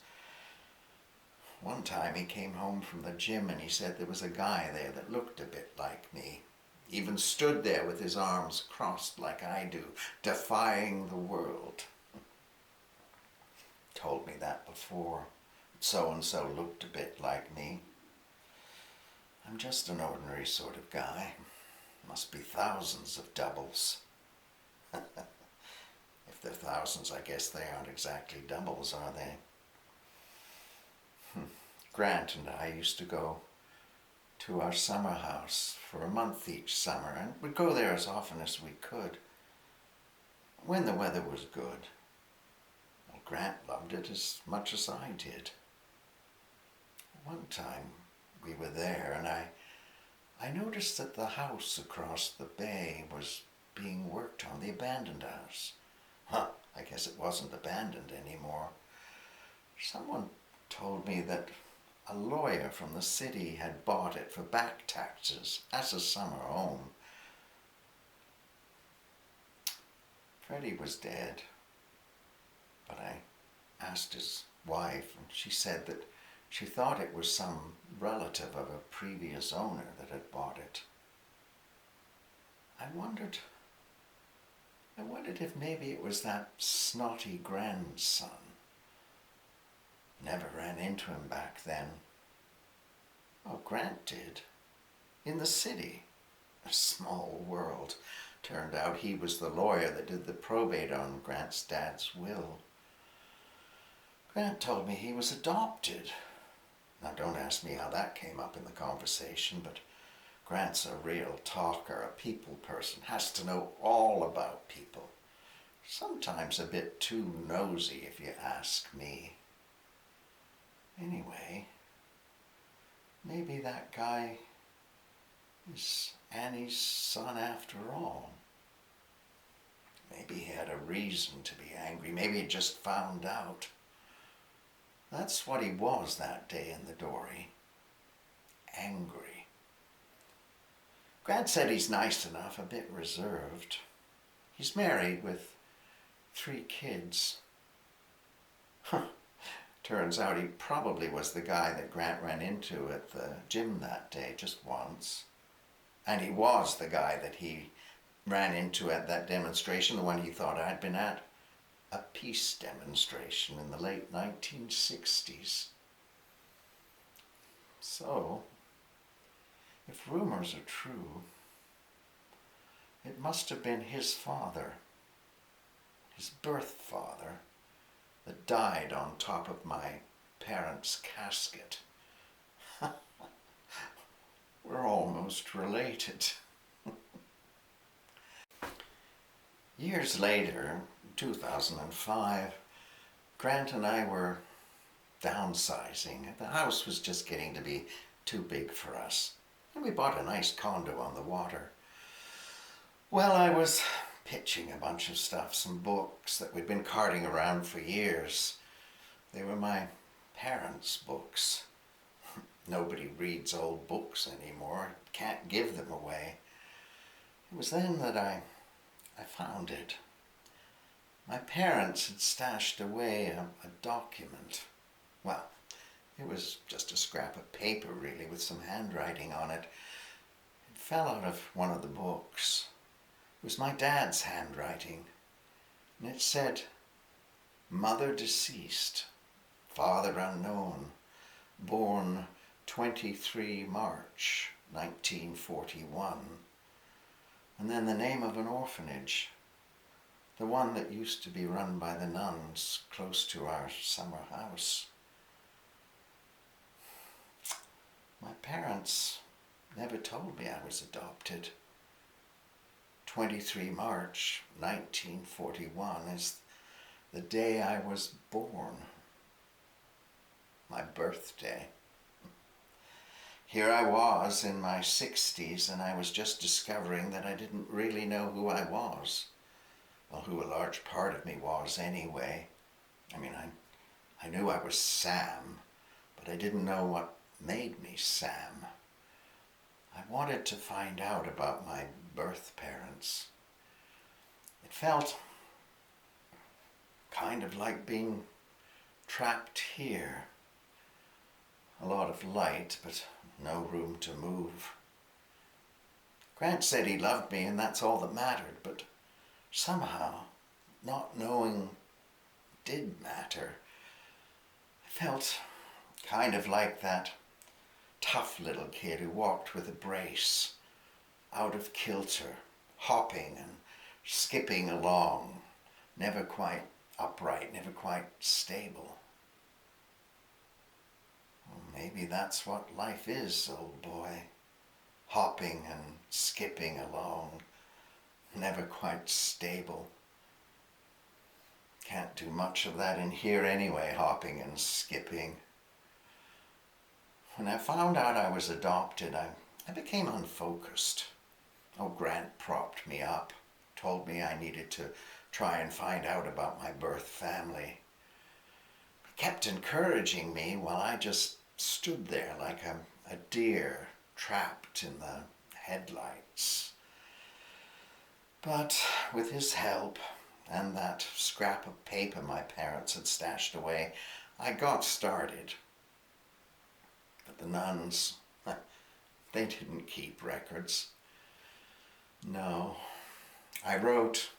One time he came home from the gym and he said there was a guy there that looked a bit like me. Even stood there with his arms crossed like I do, defying the world. Told me that before. So-and-so looked a bit like me. I'm just an ordinary sort of guy. Must be thousands of doubles. If they're thousands, I guess they aren't exactly doubles, are they? Grant and I used to go to our summer house for a month each summer, and we'd go there as often as we could, when the weather was good. Well, Grant loved it as much as I did. One time we were there, and I noticed that the house across the bay was being worked on, the abandoned house. I guess it wasn't abandoned anymore. Someone told me that a lawyer from the city had bought it for back taxes as a summer home. Freddie was dead, but I asked his wife, and she said that she thought it was some relative of a previous owner that had bought it. I wondered if maybe it was that snotty grandson. Never ran into him back then. Oh, Grant did. In the city. A small world. Turned out he was the lawyer that did the probate on Grant's dad's will. Grant told me he was adopted. Now, don't ask me how that came up in the conversation, but Grant's a real talker, a people person, has to know all about people. Sometimes a bit too nosy, if you ask me. Anyway, maybe that guy is Annie's son after all. Maybe he had a reason to be angry. Maybe he just found out. That's what he was that day in the dory. Angry. Grant said he's nice enough, a bit reserved. He's married with 3 kids. Turns out he probably was the guy that Grant ran into at the gym that day, just once. And he was the guy that he ran into at that demonstration, the one he thought I'd been at. A peace demonstration in the late 1960s. So, if rumors are true, it must have been his father, his birth father, that died on top of my parents' casket. We're almost related. Years later, 2005, Grant and I were downsizing. The house was just getting to be too big for us, and we bought a nice condo on the water. Well, I was pitching a bunch of stuff, some books that we'd been carting around for years. They were my parents' books. Nobody reads old books anymore, can't give them away. It was then that I found it. My parents had stashed away a document. Well, it was just a scrap of paper really with some handwriting on it. It fell out of one of the books. It was my dad's handwriting, and it said, "Mother deceased, father unknown, born 23 March 1941, and then the name of an orphanage, the one that used to be run by the nuns close to our summer house. My parents never told me I was adopted. 23 March 1941 is the day I was born, my birthday. Here I was in my 60s, and I was just discovering that I didn't really know who I was. Well, who a large part of me was anyway. I mean, I knew I was Sam, but I didn't know what made me Sam. I wanted to find out about my birth parents. It felt kind of like being trapped here. A lot of light, but no room to move. Grant said he loved me, and that's all that mattered, but somehow, not knowing did matter. I felt kind of like that tough little kid who walked with a brace, out of kilter, hopping and skipping along, never quite upright, never quite stable. Well, maybe that's what life is, old boy. Hopping and skipping along, never quite stable. Can't do much of that in here anyway, hopping and skipping. When I found out I was adopted, I became unfocused. Oh, Grant propped me up, told me I needed to try and find out about my birth family. He kept encouraging me while I just stood there like a deer trapped in the headlights. But with his help and that scrap of paper my parents had stashed away, I got started. But the nuns, they didn't keep records. No, I wrote,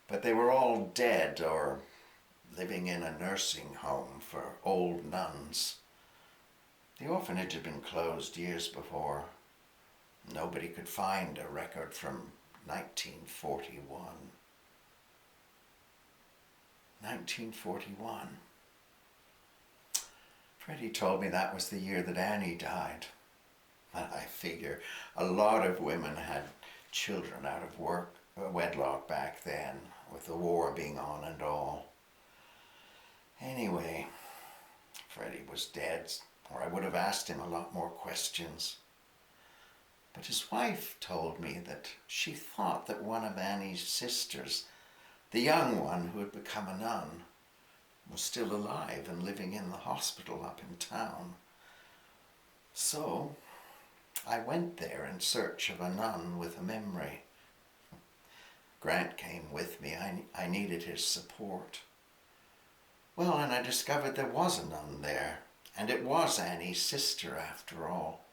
but they were all dead or living in a nursing home for old nuns. The orphanage had been closed years before. Nobody could find a record from 1941. 1941. Freddie told me that was the year that Annie died. I figure a lot of women had children out of wedlock back then, with the war being on and all. Anyway, Freddie was dead, or I would have asked him a lot more questions. But his wife told me that she thought that one of Annie's sisters, the young one who had become a nun, was still alive and living in the hospital up in town. So I went there in search of a nun with a memory. Grant came with me. I needed his support. Well, and I discovered there was a nun there, and it was Annie's sister after all.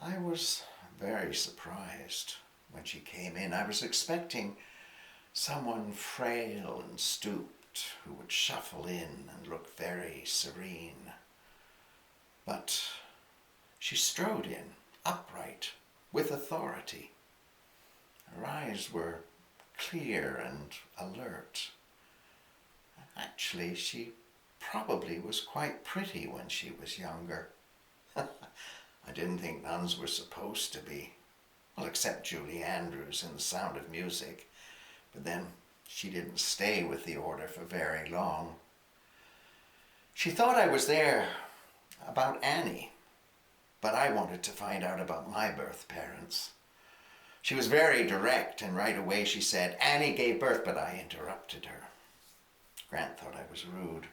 I was very surprised when she came in. I was expecting someone frail and stooped who would shuffle in and look very serene. But she strode in, upright, with authority. Her eyes were clear and alert. Actually, she probably was quite pretty when she was younger. I didn't think nuns were supposed to be. Well, except Julie Andrews in The Sound of Music. But then she didn't stay with the order for very long. She thought I was there about Annie, but I wanted to find out about my birth parents. She was very direct, and right away she said, "Annie gave birth," but I interrupted her. Grant thought I was rude.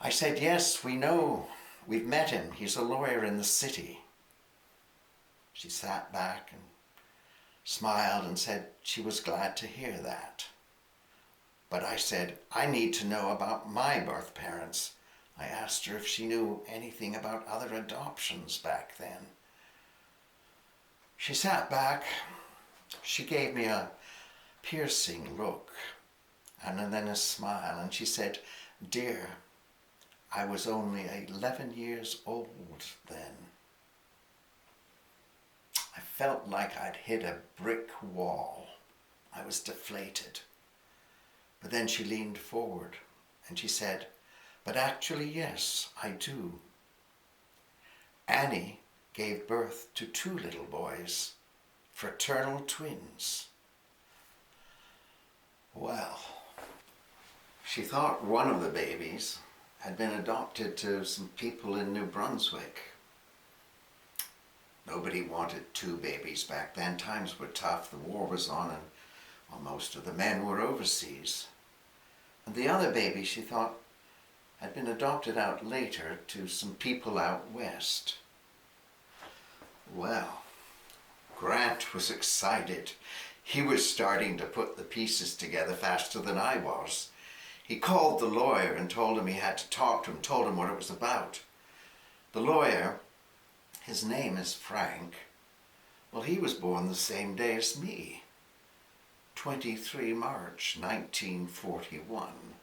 I said, "Yes, we know. We've met him. He's a lawyer in the city." She sat back and smiled and said she was glad to hear that. But I said, "I need to know about my birth parents." I asked her if she knew anything about other adoptions back then. She sat back. She gave me a piercing look and then a smile, and she said, "Dear, I was only 11 years old then. I felt like I'd hit a brick wall. I was deflated. But then she leaned forward and she said, "But actually, yes, I do. Annie gave birth to 2 little boys, fraternal twins." Well, she thought one of the babies had been adopted to some people in New Brunswick. Nobody wanted 2 babies back then. Times were tough, the war was on, and well, most of the men were overseas. And the other baby, she thought, had been adopted out later to some people out west. Well, Grant was excited. He was starting to put the pieces together faster than I was. He called the lawyer and told him he had to talk to him, told him what it was about. The lawyer, his name is Frank, well, he was born the same day as me, 23 March 1941.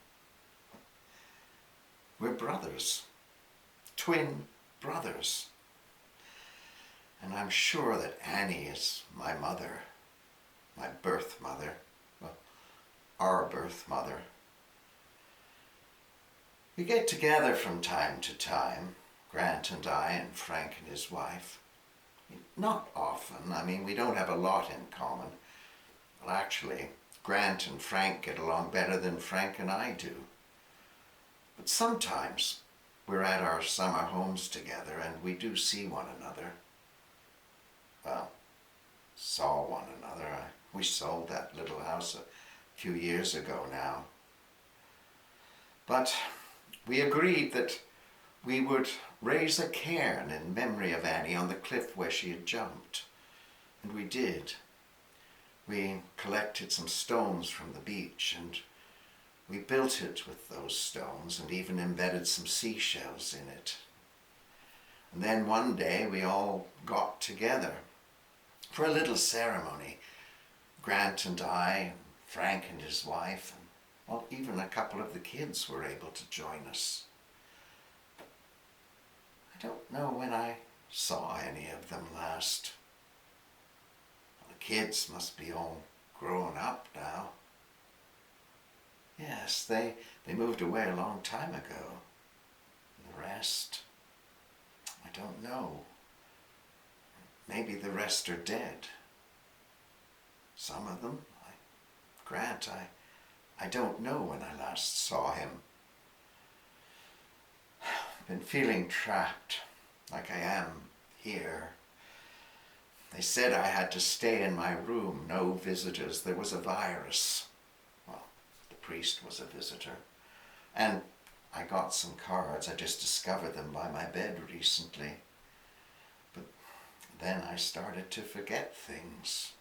We're brothers, twin brothers. And I'm sure that Annie is my mother, my birth mother, well, our birth mother. We get together from time to time, Grant and I and Frank and his wife. Not often, we don't have a lot in common. Well, actually, Grant and Frank get along better than Frank and I do. But sometimes we're at our summer homes together and we do see one another. Well, saw one another. We sold that little house a few years ago now. But we agreed that we would raise a cairn in memory of Annie on the cliff where she had jumped. And we did. We collected some stones from the beach and we built it with those stones and even embedded some seashells in it. And then one day we all got together for a little ceremony. Grant and I, and Frank and his wife, and well, even a couple of the kids were able to join us. I don't know when I saw any of them last. Well, the kids must be all grown up now. Yes, they moved away a long time ago. And the rest, I don't know. Maybe the rest are dead. Some of them. Grant, I don't know when I last saw him. I've been feeling trapped, like I am here. They said I had to stay in my room, no visitors. There was a virus. Well, the priest was a visitor. And I got some cards. I just discovered them by my bed recently. But then I started to forget things.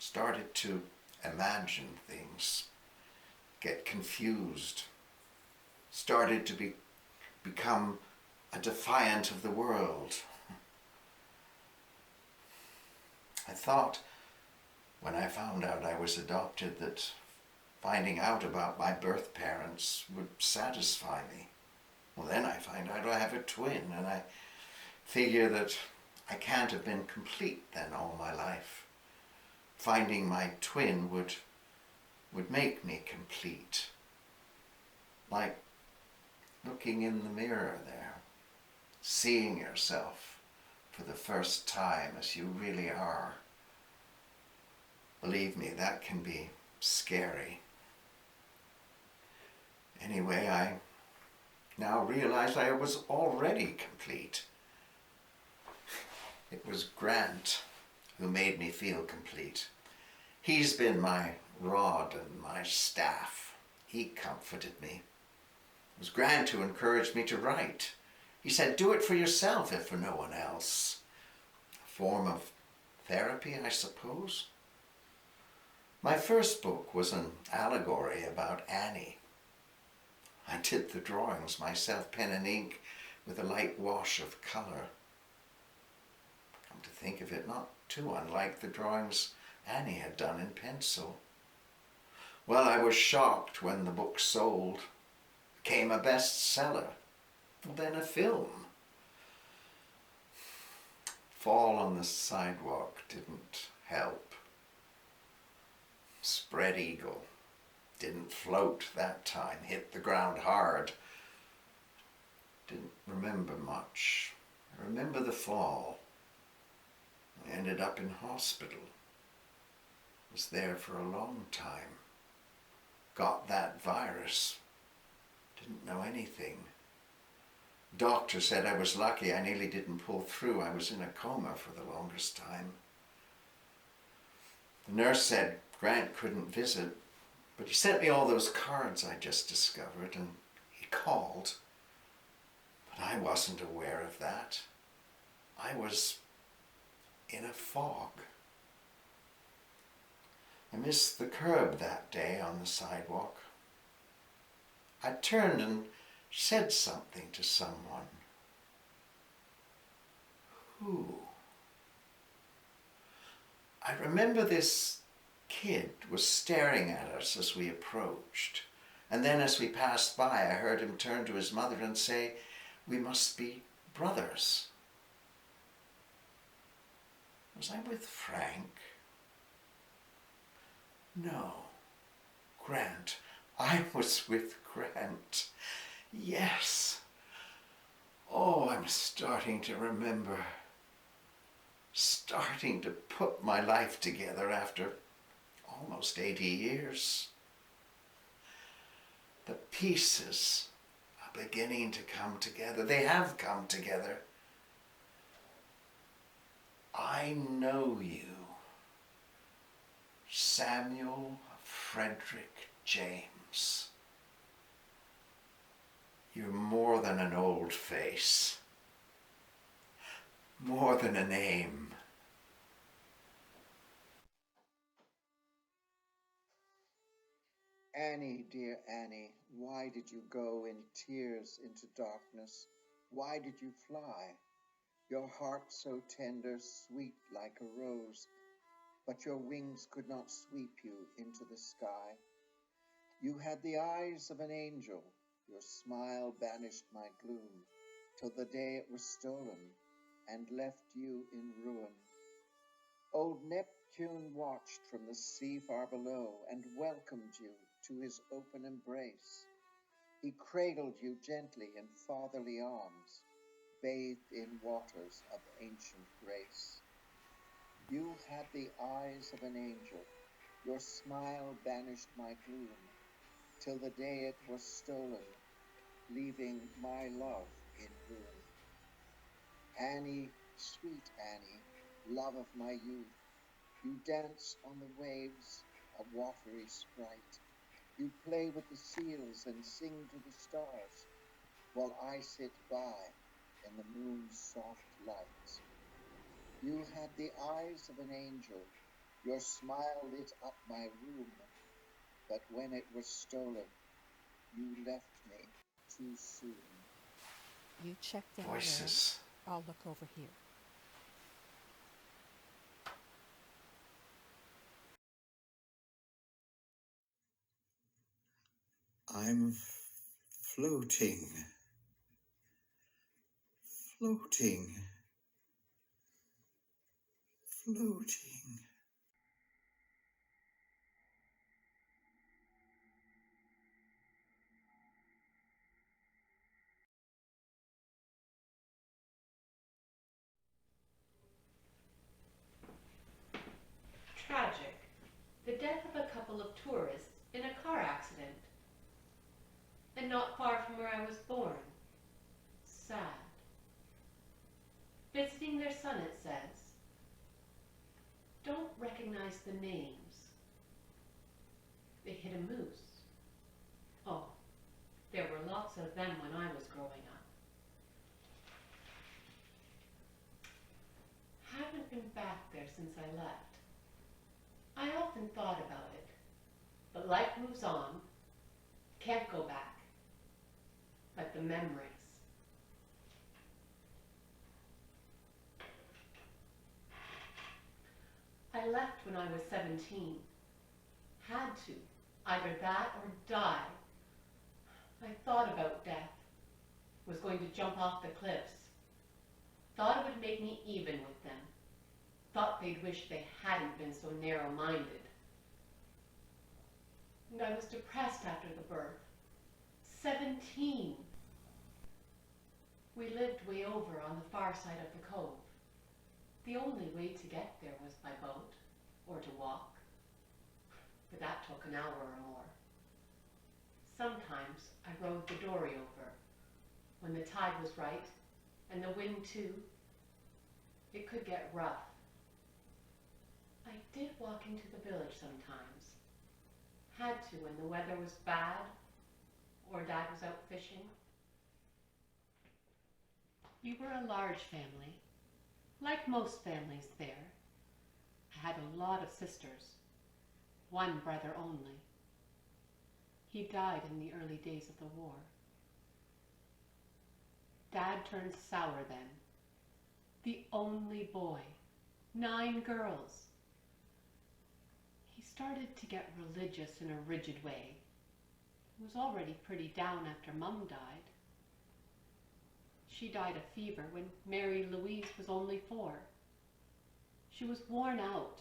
Started to imagine things. Get confused. Started to become a defiant of the world. I thought when I found out I was adopted that finding out about my birth parents would satisfy me. Well, then I find out I have a twin, and I figure that I can't have been complete then all my life. Finding my twin would make me complete. Like looking in the mirror there, seeing yourself for the first time as you really are. Believe me, that can be scary. Anyway, I now realize I was already complete. It was Grant who made me feel complete. He's been my rod and my staff. He comforted me. It was Grant who encouraged me to write. He said, do it for yourself if for no one else. A form of therapy, I suppose. My first book was an allegory about Annie. I did the drawings myself, pen and ink, with a light wash of colour. Come to think of it, not too unlike the drawings Annie had done in pencil. Well, I was shocked when the book sold. became a bestseller, then a film. Fall on the sidewalk didn't help. Spread eagle didn't float that time, hit the ground hard. Didn't remember much. I remember the fall. I ended up in hospital. Was there for a long time. Got that virus. Didn't know anything. Doctor said I was lucky. I nearly didn't pull through. I was in a coma for the longest time. The nurse said Grant couldn't visit, but he sent me all those cards I just discovered, and he called. But I wasn't aware of that. I was in a fog. I missed the curb that day on the sidewalk. I turned and said something to someone. Who? I remember this kid was staring at us as we approached. And then as we passed by, I heard him turn to his mother and say, "We must be brothers." Was I with Frank? No. Grant. I was with Grant. Yes. Oh, I'm starting to remember. Starting to put my life together after almost 80 years. The pieces are beginning to come together. They have come together. I know you. Samuel Frederick James. You're more than an old face. More than a name. Annie, dear Annie, why did you go in tears into darkness? Why did you fly? Your heart so tender, sweet like a rose, but your wings could not sweep you into the sky. You had the eyes of an angel, your smile banished my gloom, till the day it was stolen and left you in ruin. Old Neptune watched from the sea far below and welcomed you to his open embrace. He cradled you gently in fatherly arms, bathed in waters of ancient grace. You had the eyes of an angel, your smile banished my gloom, till the day it was stolen, leaving my love in ruin. Annie, sweet Annie, love of my youth, you dance on the waves, a watery sprite. You play with the seals and sing to the stars, while I sit by in the moon's soft light. You had the eyes of an angel, your smile lit up my room, but when it was stolen, you left me too soon. You check down there. Voices. I'll look over here. I'm floating. Floating. Floating. Tragic. The death of a couple of tourists in a car accident. And not far from where I was born. Sad. Visiting their son, it says. Don't recognize the names. They hit a moose. Oh, there were lots of them when I was growing up. Haven't been back there since I left. I often thought about it, but life moves on. Can't go back. Like the memories. I left when I was 17. Had to. Either that or die. I thought about death. Was going to jump off the cliffs. Thought it would make me even with them. Thought they'd wish they hadn't been so narrow-minded. And I was depressed after the birth. 17. We lived way over on the far side of the cove. The only way to get there was by boat or to walk. But that took an hour or more. Sometimes I rowed the dory over. When the tide was right, and the wind too, it could get rough. I did walk into the village sometimes. Had to when the weather was bad or Dad was out fishing. We were a large family, like most families there. I had a lot of sisters, one brother only. He died in the early days of the war. Dad turned sour then. The only boy, 9 girls. He started to get religious in a rigid way. He was already pretty down after Mum died. She died of fever when Mary Louise was only 4. She was worn out.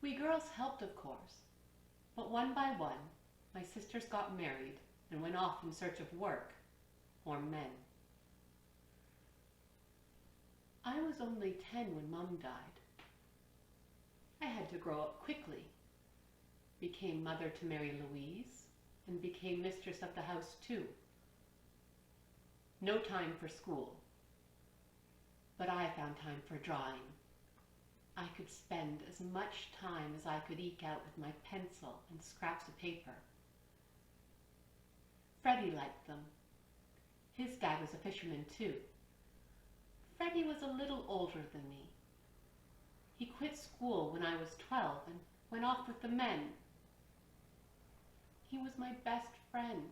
We girls helped, of course, but one by one, my sisters got married and went off in search of work or men. I was only 10 when Mum died. I had to grow up quickly, became mother to Mary Louise, and became mistress of the house too. No time for school, but I found time for drawing. I could spend as much time as I could eke out with my pencil and scraps of paper. Freddie liked them. His dad was a fisherman too. Freddie was a little older than me. He quit school when I was 12 and went off with the men. He was my best friend.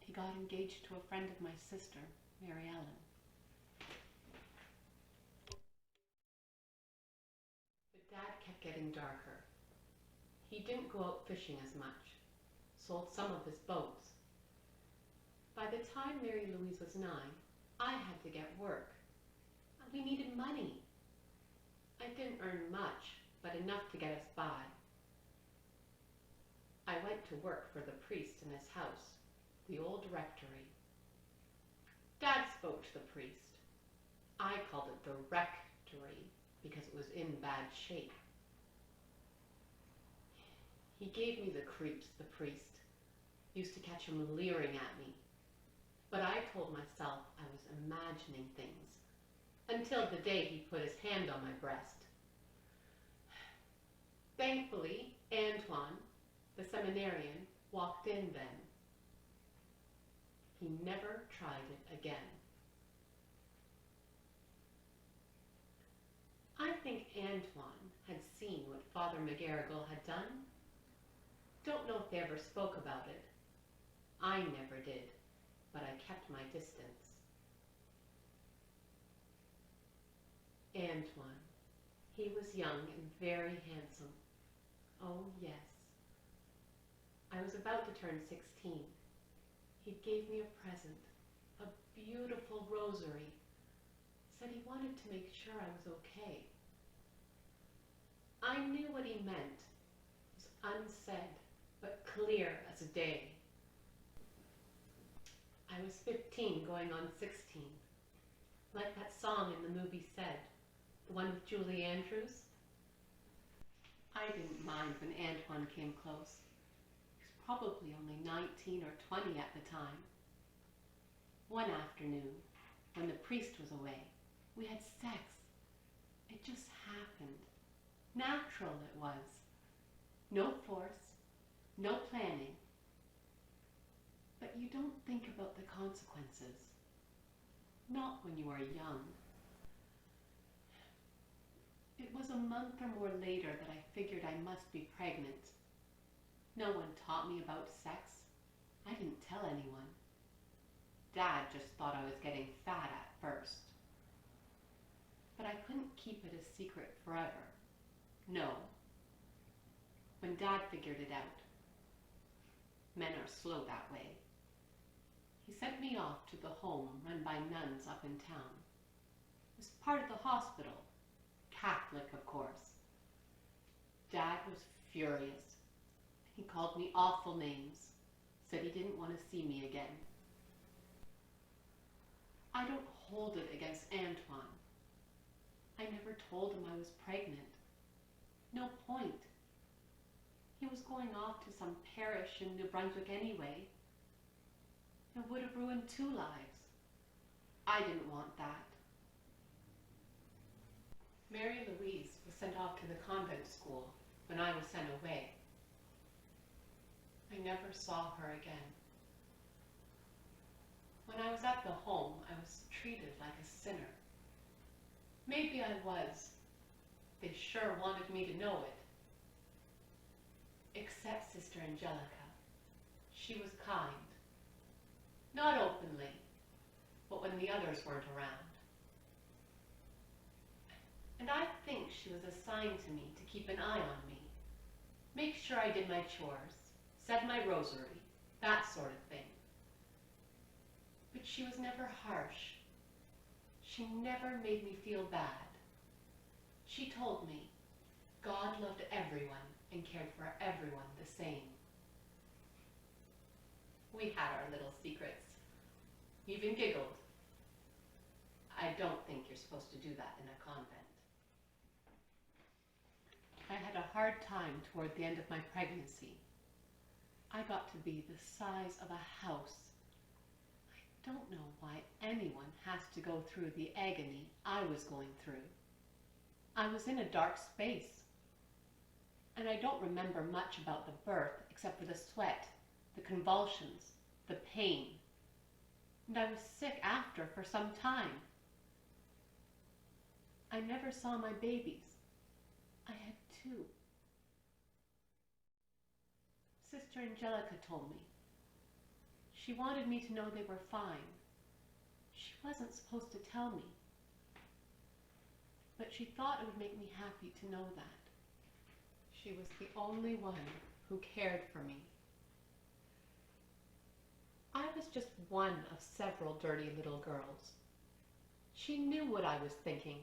He got engaged to a friend of my sister, Mary Ellen. But Dad kept getting darker. He didn't go out fishing as much, sold some of his boats. By the time Mary Louise was 9, I had to get work. We needed money. I didn't earn much, but enough to get us by. I went to work for the priest in his house, the old rectory. Dad spoke to the priest. I called it the rectory because it was in bad shape. He gave me the creeps, the priest. Used to catch him leering at me. But I told myself I was imagining things, until the day he put his hand on my breast. Thankfully, Antoine, the seminarian, walked in then. He never tried it again. I think Antoine had seen what Father McGarrigle had done. Don't know if they ever spoke about it. I never did, but I kept my distance. Antoine. He was young and very handsome. Oh, yes. I was about to turn 16. He gave me a present, a beautiful rosary. Said he wanted to make sure I was okay. I knew what he meant. It was unsaid, but clear as a day. I was 15 going on 16. Like that song in the movie said, the one with Julie Andrews. I didn't mind when Antoine came close. He was probably only 19 or 20 at the time. One afternoon, when the priest was away, we had sex. It just happened. Natural it was. No force, no planning. But you don't think about the consequences. Not when you are young. It was a month or more later that I figured I must be pregnant. No one taught me about sex. I didn't tell anyone. Dad just thought I was getting fat at first. But I couldn't keep it a secret forever. No. When Dad figured it out, men are slow that way. He sent me off to the home run by nuns up in town. It was part of the hospital. Catholic, of course. Dad was furious. He called me awful names, said he didn't want to see me again. I don't hold it against Antoine. I never told him I was pregnant. No point. He was going off to some parish in New Brunswick anyway. It would have ruined 2 lives. I didn't want that. Mary Louise was sent off to the convent school when I was sent away. I never saw her again. When I was at the home, I was treated like a sinner. Maybe I was. They sure wanted me to know it. Except Sister Angelica. She was kind. Not openly, but when the others weren't around. And I think she was assigned to me to keep an eye on me. Make sure I did my chores, said my rosary, that sort of thing. But she was never harsh. She never made me feel bad. She told me God loved everyone and cared for everyone the same. We had our little secrets. Even giggled. I don't think you're supposed to do that in a convent. I had a hard time toward the end of my pregnancy. I got to be the size of a house. I don't know why anyone has to go through the agony I was going through. I was in a dark space. And I don't remember much about the birth except for the sweat, the convulsions, the pain. And I was sick after for some time. I never saw my babies. I had 2. Sister Angelica told me. She wanted me to know they were fine. She wasn't supposed to tell me. But she thought it would make me happy to know that. She was the only one who cared for me. I was just one of several dirty little girls. She knew what I was thinking.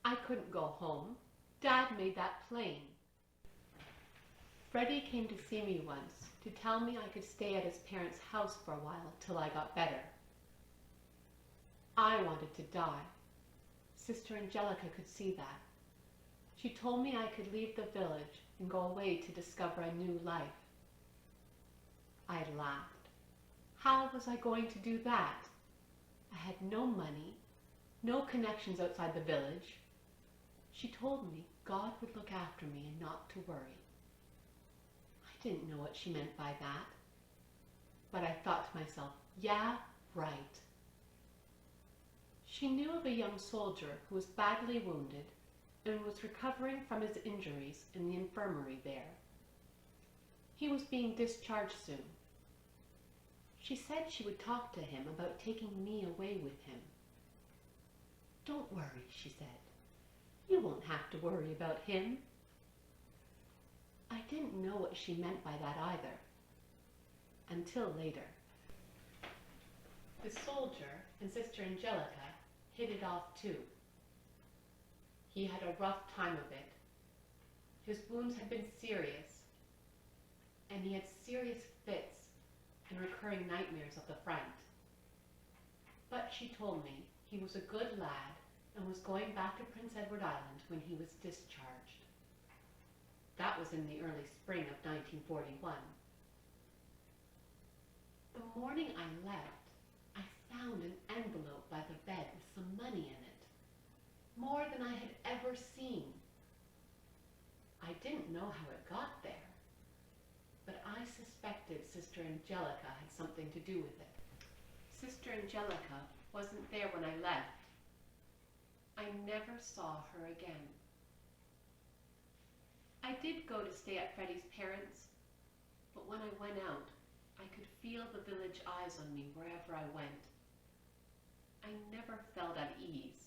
I couldn't go home. Dad made that plain. Freddie came to see me once to tell me I could stay at his parents' house for a while till I got better. I wanted to die. Sister Angelica could see that. She told me I could leave the village and go away to discover a new life. I laughed. How was I going to do that? I had no money, no connections outside the village. She told me God would look after me and not to worry. I didn't know what she meant by that, but I thought to myself, yeah, right. She knew of a young soldier who was badly wounded and was recovering from his injuries in the infirmary there. He was being discharged soon. She said she would talk to him about taking me away with him. Don't worry, she said. You won't have to worry about him. I didn't know what she meant by that either, until later. The soldier and Sister Angelica hit it off too. He had a rough time of it. His wounds had been serious, and he had serious fits and recurring nightmares of the front. But she told me he was a good lad and was going back to Prince Edward Island when he was discharged. That was in the early spring of 1941. The morning I left, I found an envelope by the bed with some money in it. More than I had ever seen. I didn't know how it got there, but I suspected Sister Angelica had something to do with it. Sister Angelica wasn't there when I left. I never saw her again. I did go to stay at Freddie's parents', but when I went out, I could feel the village eyes on me wherever I went. I never felt at ease.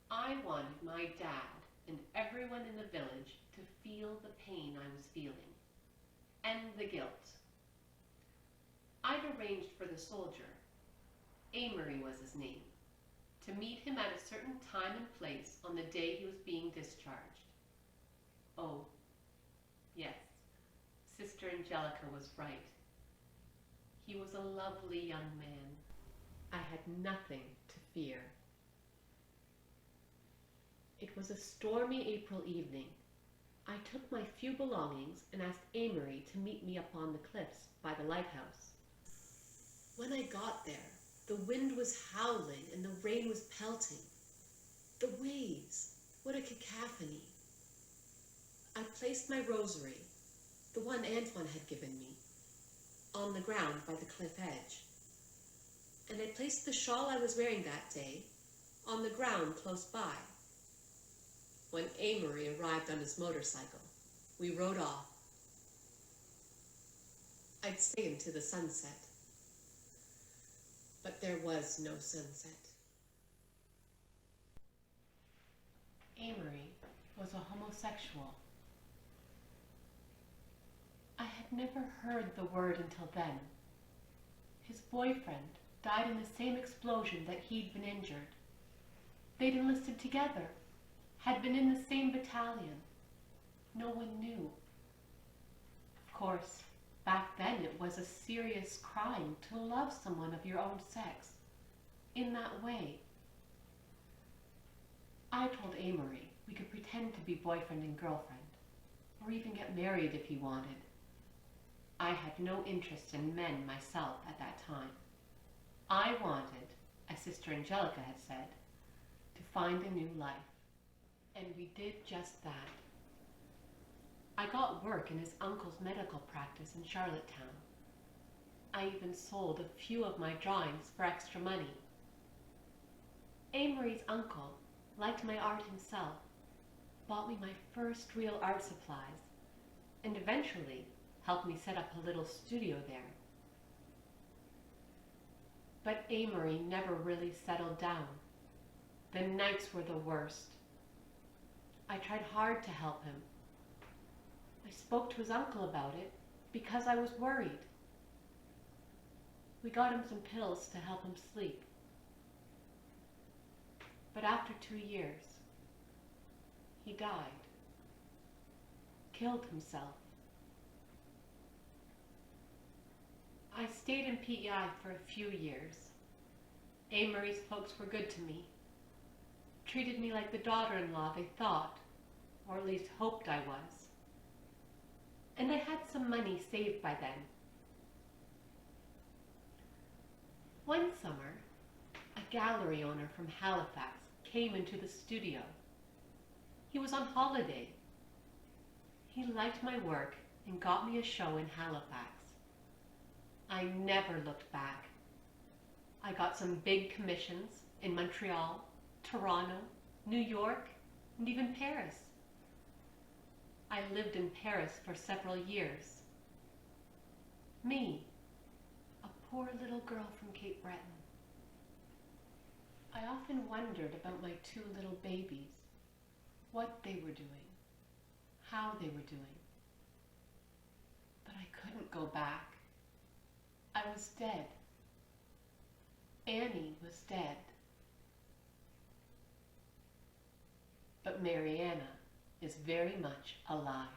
I wanted my dad and everyone in the village to feel the pain I was feeling, and the guilt. I'd arranged for the soldier, Amory was his name, to meet him at a certain time and place on the day he was being discharged. Oh, yes, Sister Angelica was right. He was a lovely young man. I had nothing to fear. It was a stormy April evening. I took my few belongings and asked Amory to meet me up on the cliffs by the lighthouse. When I got there, the wind was howling and the rain was pelting. The waves, what a cacophony. I placed my rosary, the one Antoine had given me, on the ground by the cliff edge. And I placed the shawl I was wearing that day on the ground close by. When Amory arrived on his motorcycle, we rode off. I'd stay into the sunset. But there was no sunset. Amory was a homosexual. I had never heard the word until then. His boyfriend died in the same explosion that he'd been injured. They'd enlisted together, had been in the same battalion. No one knew. Of course, back then it was a serious crime to love someone of your own sex in that way. I told Amory we could pretend to be boyfriend and girlfriend, or even get married if he wanted. I had no interest in men myself at that time. I wanted, as Sister Angelica had said, to find a new life. And we did just that. I got work in his uncle's medical practice in Charlottetown. I even sold a few of my drawings for extra money. Amory's uncle liked my art himself, bought me my first real art supplies, and eventually helped me set up a little studio there. But Amory never really settled down. The nights were the worst. I tried hard to help him. I spoke to his uncle about it because I was worried. We got him some pills to help him sleep. But after 2 years, he died. Killed himself. I stayed in PEI for a few years. Amory's folks were good to me. Treated me like the daughter-in-law they thought, or at least hoped I was. And I had some money saved by then. One summer, a gallery owner from Halifax came into the studio. He was on holiday. He liked my work and got me a show in Halifax. I never looked back. I got some big commissions in Montreal, Toronto, New York, and even Paris. I lived in Paris for several years. Me, a poor little girl from Cape Breton. I often wondered about my 2 little babies, what they were doing, how they were doing. But I couldn't go back. I was dead. Annie was dead. But Mariana is very much alive.